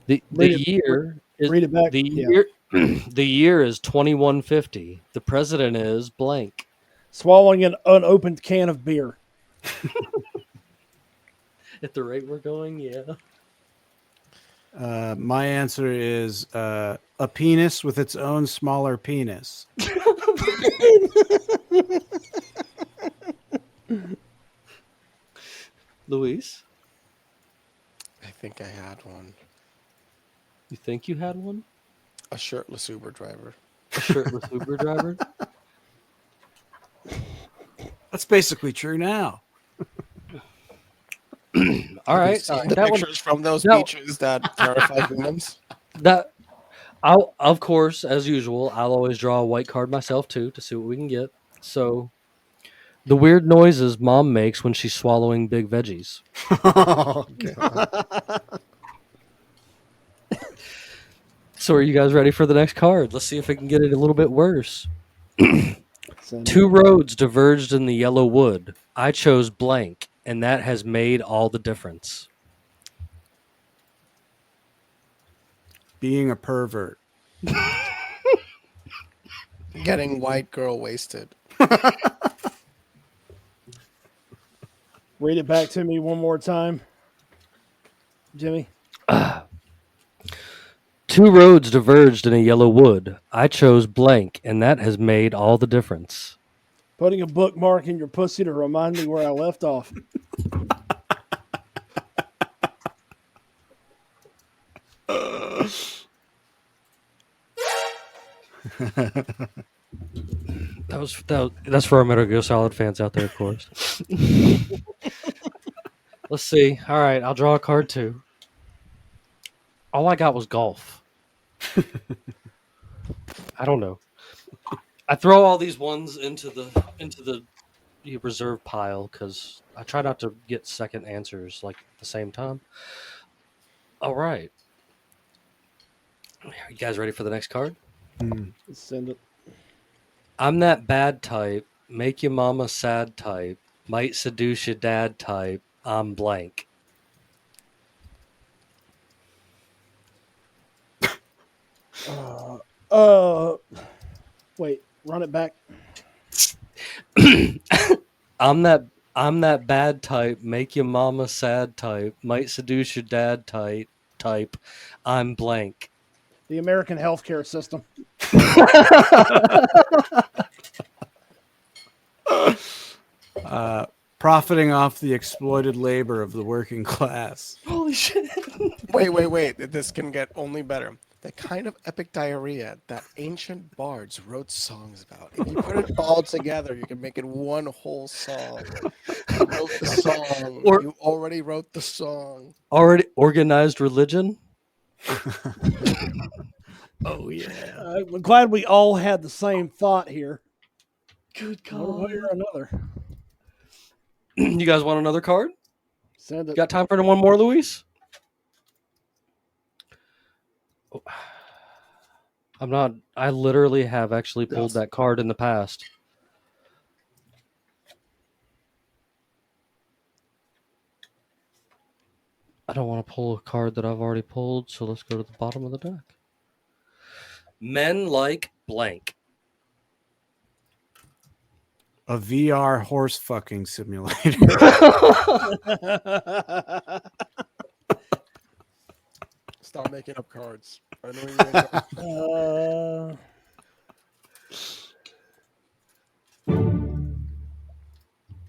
The year is read it back. The year is 2150. The president is blank. Swallowing an unopened can of beer. At the rate we're going, yeah. My answer is a penis with its own smaller penis. Luis, I think I had one. you think you had one? A shirtless Uber driver. A shirtless Uber driver? That's basically true now. All right. The pictures from those beaches that terrify humans. Of course, as usual, I'll always draw a white card myself too to see what we can get. So, the weird noises mom makes when she's swallowing big veggies. So, are you guys ready for the next card? Let's see if we can get it a little bit worse. Two roads diverged in the yellow wood. I chose blank, and that has made all the difference. Being a pervert. Getting white girl wasted. Read it back to me one more time, Jimmy. Two roads diverged in a yellow wood. I chose blank, and that has made all the difference. Putting a bookmark in your pussy to remind me where I left off. That's for our Metal Gear Solid fans out there, of course. Let's see. All right, I'll draw a card too. All I got was golf. I don't know. I throw all these ones into the reserve pile because I try not to get second answers like at the same time. All right. You guys ready for the next card? Let's send it. I'm that bad type, make your mama sad type, might seduce your dad type, I'm blank. Wait, run it back. I'm that bad type, make your mama sad type, might seduce your dad type, I'm blank. The American healthcare system. Profiting off the exploited labor of the working class. Holy shit. Wait. This can get only better. The kind of epic diarrhea that ancient bards wrote songs about. If you put it all together, you can make it one whole song. You wrote the song. You already wrote the song. Already organized religion? Oh, yeah. I'm glad we all had the same thought here. Good One way or another. You guys want another card? Send it. Got time for one more, Luis? I'm not. I literally have actually pulled that card in the past. I don't want to pull a card that I've already pulled, so let's go to the bottom of the deck. Men like blank. A VR horse fucking simulator. Start making up cards. I know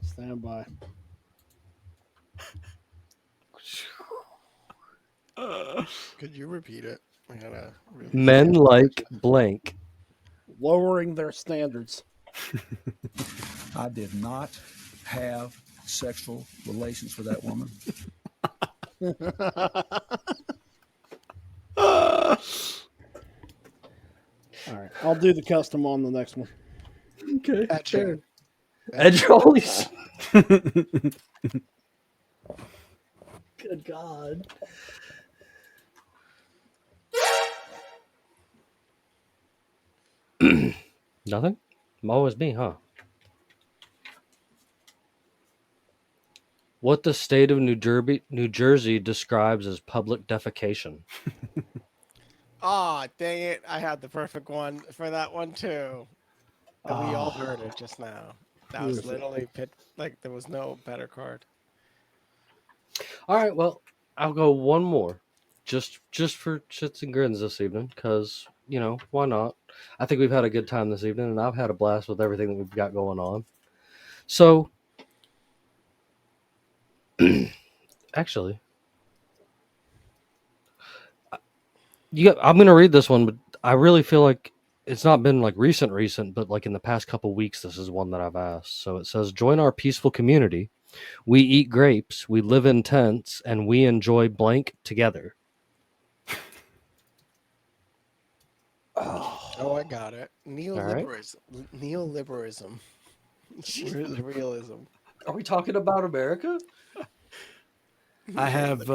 Stand by. Could you repeat it? I gotta really Men like blank. Lowering their standards. I did not have sexual relations with that woman. All right, I'll do the custom on the next one. Okay, sure. Edge always. Good God. Nothing? Always me, huh? What the state of New Jersey describes as public defecation. Ah, dang it. I had the perfect one for that one too. And we all heard it just now. That was literally like there was no better card. All right, well, I'll go one more. Just for shits and grins this evening, because, you know, why not? I think we've had a good time this evening, and I've had a blast with everything that we've got going on. So, actually, I'm going to read this one, but I really feel like it's not been like recent, but like in the past couple weeks, this is one that I've asked. So it says, join our peaceful community. We eat grapes, we live in tents, and we enjoy blank together. Oh, I got it. Neoliberalism. Right. Neoliberalism. Realism. Are we talking about America? I have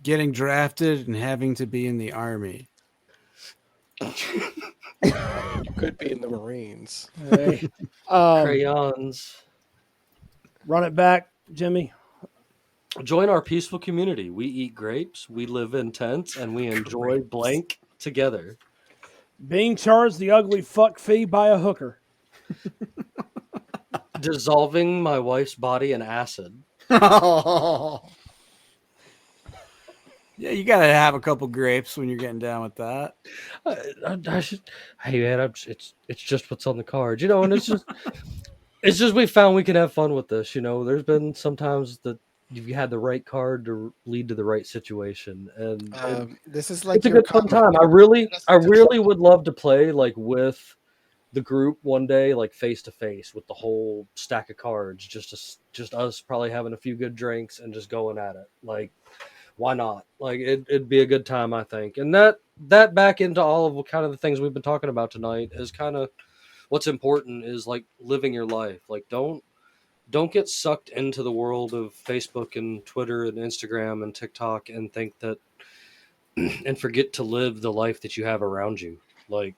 getting drafted and having to be in the army. You could be in the Marines. Hey. Crayons. Run it back, Jimmy. Join our peaceful community. We eat grapes, we live in tents, and we enjoy blank together. Being charged the ugly fuck fee by a hooker. Dissolving my wife's body in acid. Yeah, you gotta have a couple grapes when you're getting down with that. Hey man, it's just what's on the card, you know, and it's just we found we can have fun with this, you know. There's been sometimes that you've had the right card to lead to the right situation, and this is like it's a good fun time. I really would love to play like with the group one day, like face to face with the whole stack of cards, just us probably having a few good drinks and just going at it. Like, why not? Like, it'd be a good time, I think. And that back into all of kind of the things we've been talking about tonight is kind of what's important is like living your life. Like, don't get sucked into the world of Facebook and Twitter and Instagram and TikTok and think that and forget to live the life that you have around you. Like,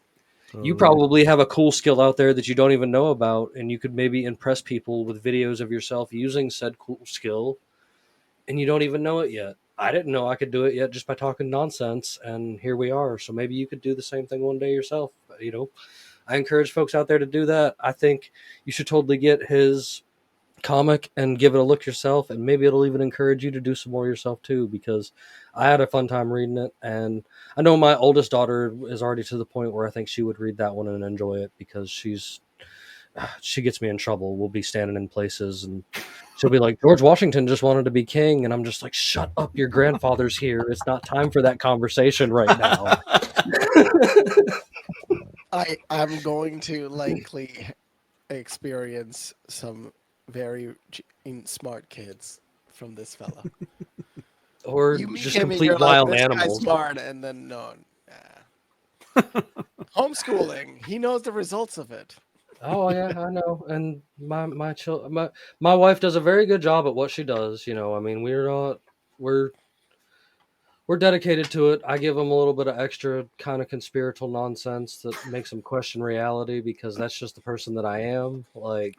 you probably have a cool skill out there that you don't even know about, and you could maybe impress people with videos of yourself using said cool skill, and you don't even know it yet. I didn't know I could do it yet just by talking nonsense, and here we are. So maybe you could do the same thing one day yourself. You know, I encourage folks out there to do that. I think you should totally get his comic and give it a look yourself, and maybe it'll even encourage you to do some more yourself too, because I had a fun time reading it, and I know my oldest daughter is already to the point where I think she would read that one and enjoy it, because she gets me in trouble. We'll be standing in places and she'll be like, George Washington just wanted to be king, and I'm just like, shut up, your grandfather's here, it's not time for that conversation right now. I'm going to likely experience some very smart kids from this fella. Or just complete wild animals. Smart, and then homeschooling. He knows the results of it. Oh yeah, I know. And my wife does a very good job at what she does. You know, I mean, we're we're dedicated to it. I give them a little bit of extra kind of conspiratorial nonsense that makes them question reality because that's just the person that I am. Like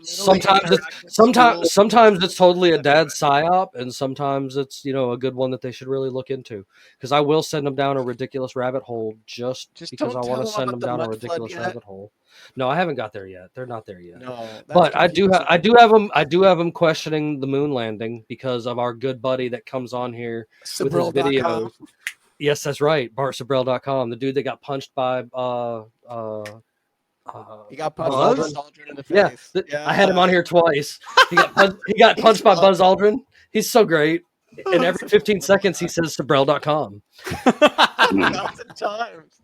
sometimes it's totally a dad psyop, and sometimes it's a good one that they should really look into. Because I will send them down a ridiculous rabbit hole just because I want to send them down a ridiculous rabbit hole. No, I haven't got there yet. They're not there yet. No, but I do have them questioning the moon landing because of our good buddy that comes on here with his videos. Yes, that's right. BartSabrell.com, the dude that got punched by he got punched by Buzz Aldrin in the face. Yeah, I had him on here twice. He got punched by Buzz Aldrin. He's so great. And every 15 seconds he says Sabrell.com. 1,000 times.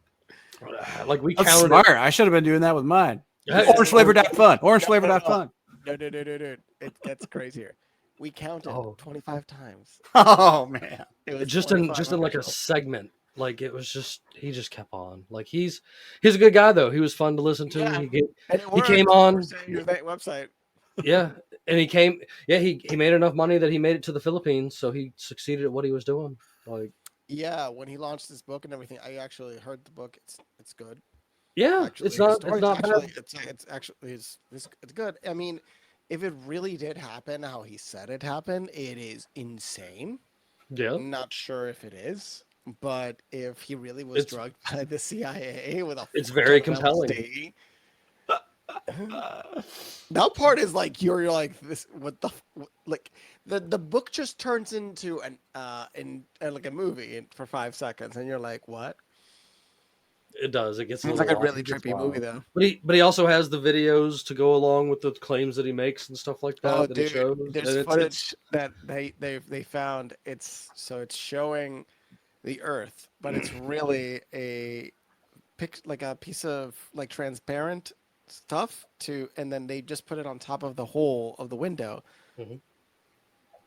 Like we That's counted smart. I should have been doing that with mine. Orange flavor.fun. Orange flavor.fun. No. It gets crazier. We counted 25 times. Oh man. It was just in like a segment. Like it was just he just kept on. Like he's a good guy though. He was fun to listen to. Yeah. He came on your website. Yeah. And he made enough money that he made it to the Philippines, so he succeeded at what he was doing. Like when he launched his book and everything, I actually heard the book. It's good. Yeah, actually, it's not actually, bad. It's good. I mean, if it really did happen how he said it happened, it is insane. Yeah. I'm not sure if it is, but if he really was drugged by the CIA with it's very compelling. LSD, that part is like you're like this. What the like the book just turns into like a movie for 5 seconds, and you're like, what? It does. It gets like a really trippy movie though. But he also has the videos to go along with the claims that he makes and stuff like that. Oh, that dude, he shows. there's footage that they found. It's showing the Earth, but it's really a piece of like transparent stuff and then they just put it on top of the hole of the window. Mm-hmm.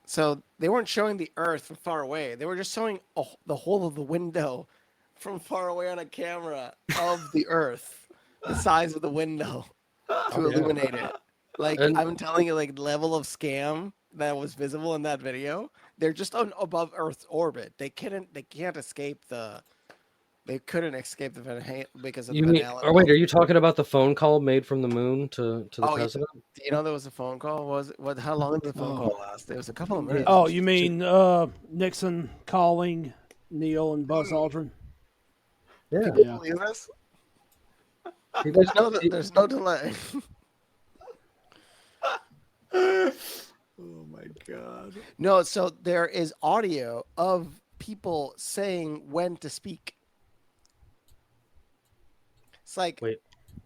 So they weren't showing the Earth from far away. They were just showing the hole of the window from far away on a camera of the Earth, the size of the window to illuminate it. Like I'm telling you, like level of scam that was visible in that video. They're just on above Earth's orbit. They couldn't escape the. They couldn't escape the Van Halen because of the Van Allen. Or wait, are you talking about the phone call made from the moon to the president? Do you know there was a phone call? How long did the phone call last? It was a couple of minutes. Oh, you mean Nixon calling Neil and Buzz Aldrin? Yeah. Can you believe this? There's no delay. Oh my god. No, so there is audio of people saying when to speak. It's like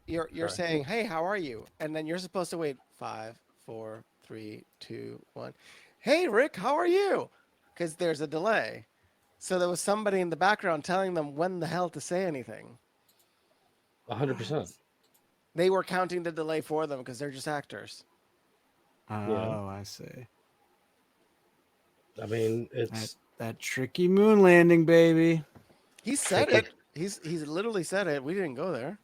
you're saying, "Hey, how are you?" And then you're supposed to wait 5, 4, 3, 2, 1. "Hey, Rick, how are you?" Because there's a delay. So there was somebody in the background telling them when the hell to say anything. 100%. They were counting the delay for them because they're just actors. Oh, I see. I mean, it's that tricky moon landing, baby. He said it. He's literally said it. We didn't go there.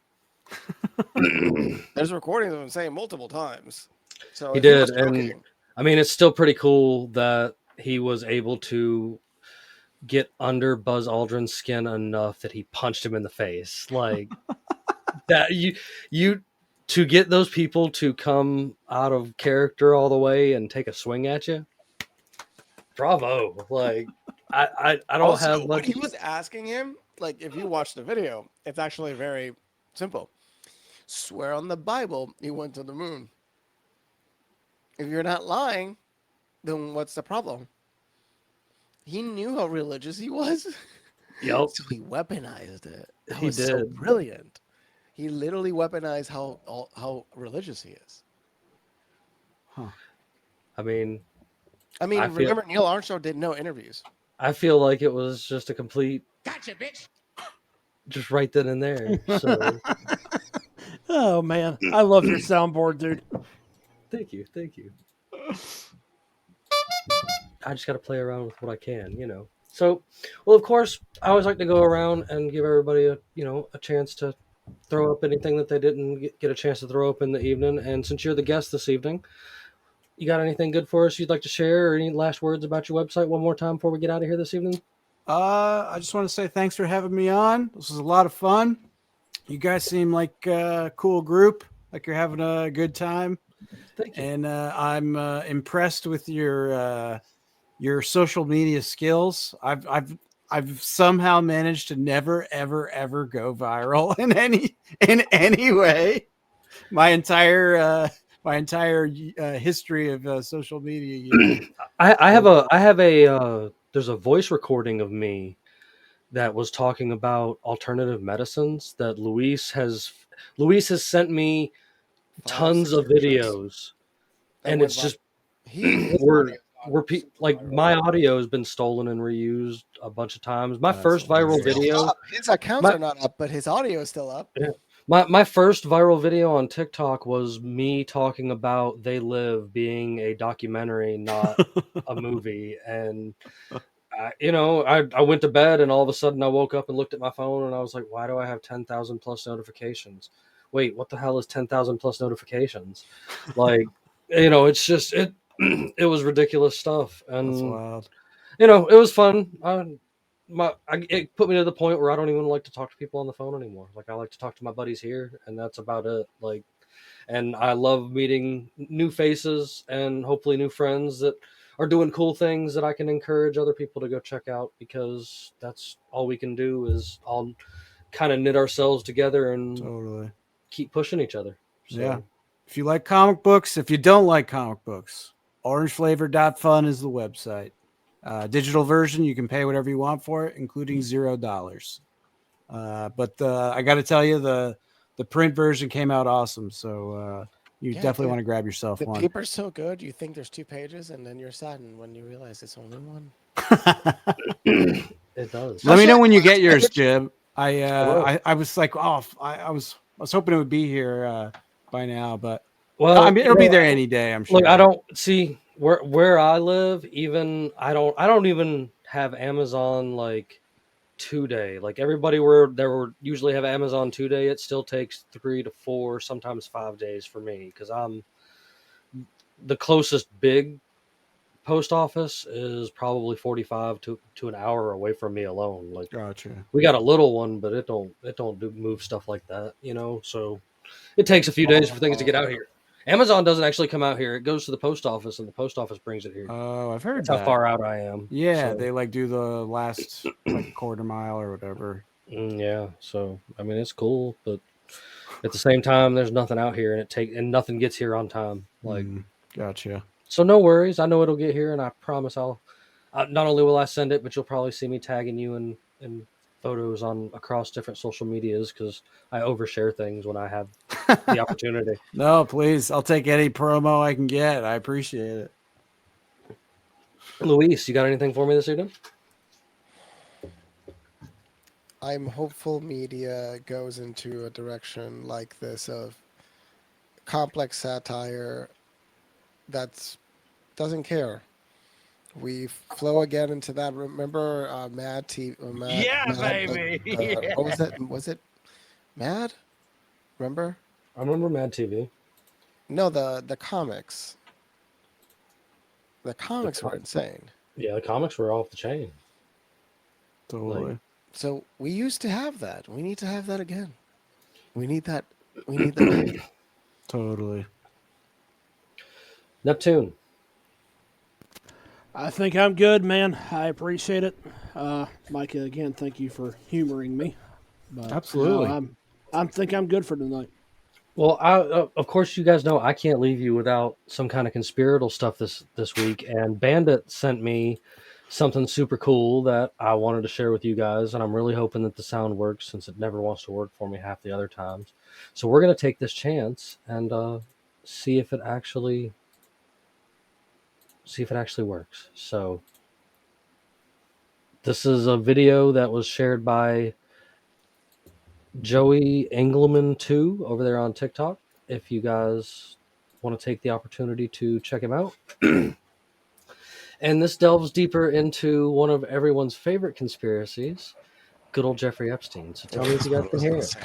There's recordings of him saying multiple times. So he did, and I mean, it's still pretty cool that he was able to get under Buzz Aldrin's skin enough that he punched him in the face. Like that, you to get those people to come out of character all the way and take a swing at you. Bravo! Like I don't also, have much. He was asking him, like, if you watch the video, it's actually very simple. Swear on the Bible he went to the moon. If you're not lying, then what's the problem? He knew how religious he was. Yep. So he weaponized it. That he was did. So brilliant. He literally weaponized how religious he is. Huh. I mean, remember Neil Armstrong did no interviews. I feel like it was just a complete Gotcha, bitch. Just right then and there. So. Oh man, I love your soundboard, dude. Thank you. I just got to play around with what I can, So, well, of course, I always like to go around and give everybody a chance to throw up anything that they didn't get a chance to throw up in the evening. And since you're the guest this evening, you got anything good for us you'd like to share, or any last words about your website one more time before we get out of here this evening? I just want to say thanks for having me on. This was a lot of fun. You guys seem like a cool group, like you're having a good time. Thank you. And I'm impressed with your social media skills. I've somehow managed to never ever go viral in any way. My entire history of social media use. I have a there's a voice recording of me that was talking about alternative medicines that Luis has sent me tons of videos, and it's just like my audio has been stolen and reused a bunch of times. My first viral video, his accounts are not up, but his audio is still up. Yeah. My first viral video on TikTok was me talking about They Live being a documentary, not a movie. And, I went to bed and all of a sudden I woke up and looked at my phone and I was like, why do I have 10,000 plus notifications? Wait, what the hell is 10,000 plus notifications? Like, it's just, it was ridiculous stuff. And, That's wild. It was fun. It put me to the point where I don't even like to talk to people on the phone anymore. Like, I like to talk to my buddies here, and that's about it. Like, and I love meeting new faces and hopefully new friends that are doing cool things that I can encourage other people to go check out, because that's all we can do is all kind of knit ourselves together and totally keep pushing each other. So. Yeah. If you like comic books, if you don't like comic books, orangeflavor.fun is the website. Digital version, you can pay whatever you want for it, including $0. But I got to tell you, the print version came out awesome. So you definitely want to grab yourself one. The paper's so good, you think there's 2 pages, and then you're saddened when you realize it's only 1. It does. Let me know when you get yours, Jim. I was like, I was hoping it would be here by now, but I mean, it'll be there any day, I'm sure. Look, I don't see where I live. Even I don't even have Amazon like 2-day. Like everybody usually have Amazon 2-day. It still takes 3 to 4, sometimes 5 days for me, because I'm the closest big post office is probably 45 to an hour away from me alone. Like, gotcha. We got a little one, but it don't move stuff like that, so it takes a few days for things to get out here. Amazon doesn't actually come out here. It goes to the post office, and the post office brings it here. Oh, I've heard That's how far out I am. Yeah, so. They like do the last like quarter mile or whatever. Yeah, so I mean, it's cool, but at the same time, there's nothing out here, and nothing gets here on time. Like, gotcha. So no worries. I know it'll get here, and I promise not only will I send it, but you'll probably see me tagging you in photos across different social medias, because I overshare things when I have the opportunity. No, please. I'll take any promo I can get. I appreciate it. Luis, you got anything for me this evening? I'm hopeful media goes into a direction like this of complex satire that doesn't care. We flow again into that. Remember Mad TV? Baby. What was it? Was it Mad? Remember? I remember Mad TV. No, the comics. The comics were insane. Yeah, the comics were off the chain. Totally. So we used to have that. We need to have that again. We need that. We need that. Totally. Neptune. I think I'm good, man. I appreciate it. Micah, again, thank you for humoring me. But, absolutely. I think I'm good for tonight. Well, of course, you guys know I can't leave you without some kind of conspiratal stuff this week. And Bandit sent me something super cool that I wanted to share with you guys. And I'm really hoping that the sound works, since it never wants to work for me half the other times. So we're going to take this chance and see if it actually works. So this is a video that was shared by Joey Engelman 2 over there on TikTok. If you guys want to take the opportunity to check him out. And this delves deeper into one of everyone's favorite conspiracies, good old Jeffrey Epstein. So tell me if you guys can hear it.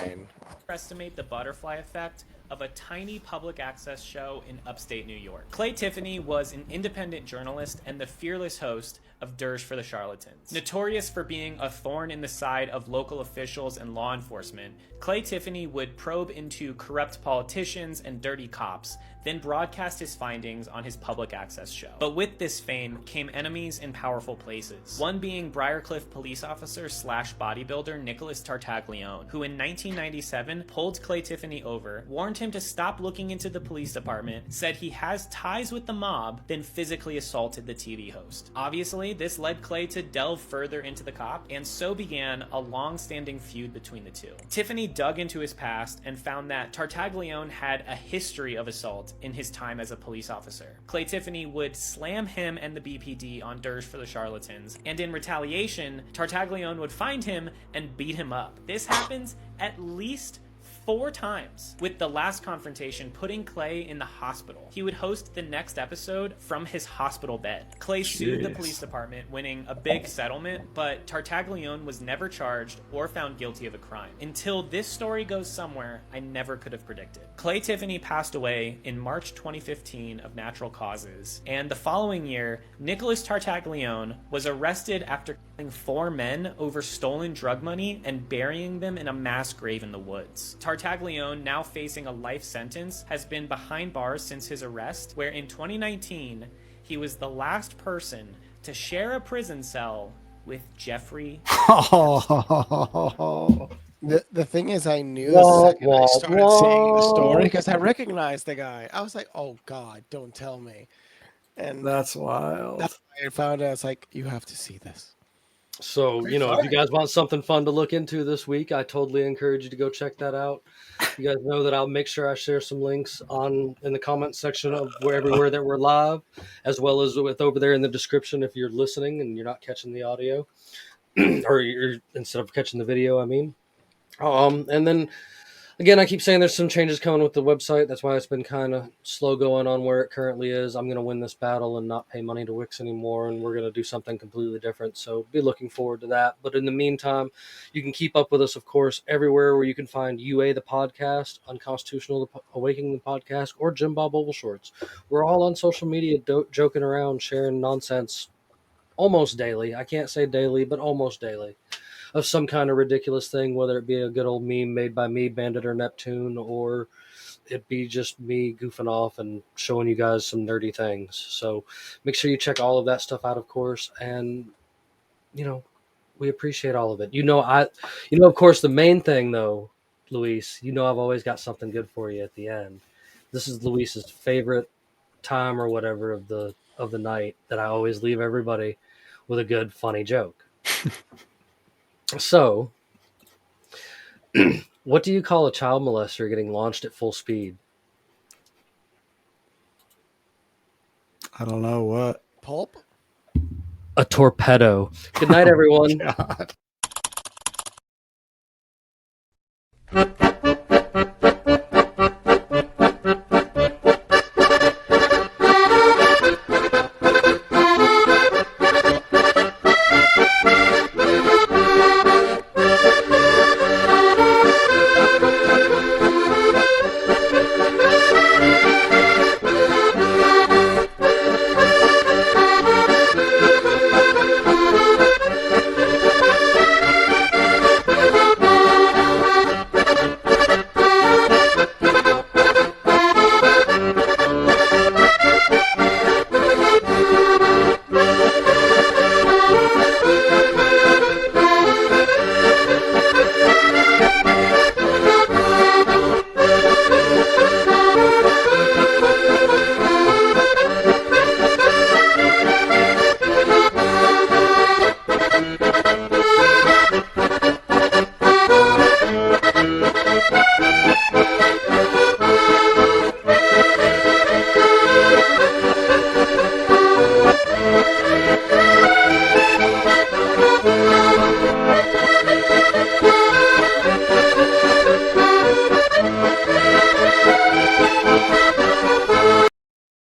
Estimate the butterfly effect of a tiny public access show in upstate New York. Clay Tiffany was an independent journalist and the fearless host of Dirge for the Charlatans. Notorious for being a thorn in the side of local officials and law enforcement, Clay Tiffany would probe into corrupt politicians and dirty cops, then broadcast his findings on his public access show. But with this fame came enemies in powerful places, one being Briarcliff police officer slash bodybuilder Nicholas Tartaglione, who in 1997 pulled Clay Tiffany over, warned him to stop looking into the police department, said he has ties with the mob, then physically assaulted the TV host. Obviously, this led Clay to delve further into the cop, and so began a long-standing feud between the two. Tiffany dug into his past and found that Tartaglione had a history of assault in his time as a police officer. Clay Tiffany would slam him and the BPD on Dirge for the Charlatans, and in retaliation, Tartaglione would find him and beat him up. This happens at least 4 times, with the last confrontation putting Clay in the hospital. He would host the next episode from his hospital bed. Clay sued the police department, winning a big settlement, but Tartaglione was never charged or found guilty of a crime. Until this story goes somewhere I never could have predicted. Clay Tiffany passed away in March 2015 of natural causes, and the following year, Nicholas Tartaglione was arrested after killing 4 men over stolen drug money and burying them in a mass grave in the woods. Tartaglione, now facing a life sentence, has been behind bars since his arrest, where in 2019, he was the last person to share a prison cell with Jeffrey. The thing is, I knew the second I started seeing the story because I recognized the guy. I was like, oh God, don't tell me. And that's wild. That's why I found out. It's like, you have to see this. So, you know, if you guys want something fun to look into this week, I totally encourage you to go check that out. You guys know that I'll make sure I share some links in the comment section of everywhere that we're live, as well as with over there in the description if you're listening and you're not catching the audio, or you're instead of catching the video, I mean. And then again, I keep saying there's some changes coming with the website. That's why it's been kind of slow going on where it currently is. I'm going to win this battle and not pay money to Wix anymore, and we're going to do something completely different. So be looking forward to that. But in the meantime, you can keep up with us, of course, everywhere where you can find UA the podcast, Unconstitutional Awakening the Podcast, or Jimbob Oval Shorts. We're all on social media joking around, sharing nonsense almost daily. I can't say daily, but almost daily, of some kind of ridiculous thing, whether it be a good old meme made by me, Bandit or Neptune, or it be just me goofing off and showing you guys some nerdy things. So make sure you check all of that stuff out, of course. And, you know, we appreciate all of it. Of course, the main thing, though, Luis, I've always got something good for you at the end. This is Luis's favorite time or whatever of the night that I always leave everybody with a good, funny joke. So, what do you call a child molester getting launched at full speed? I don't know what. Pulp? A torpedo. Good night, everyone. God.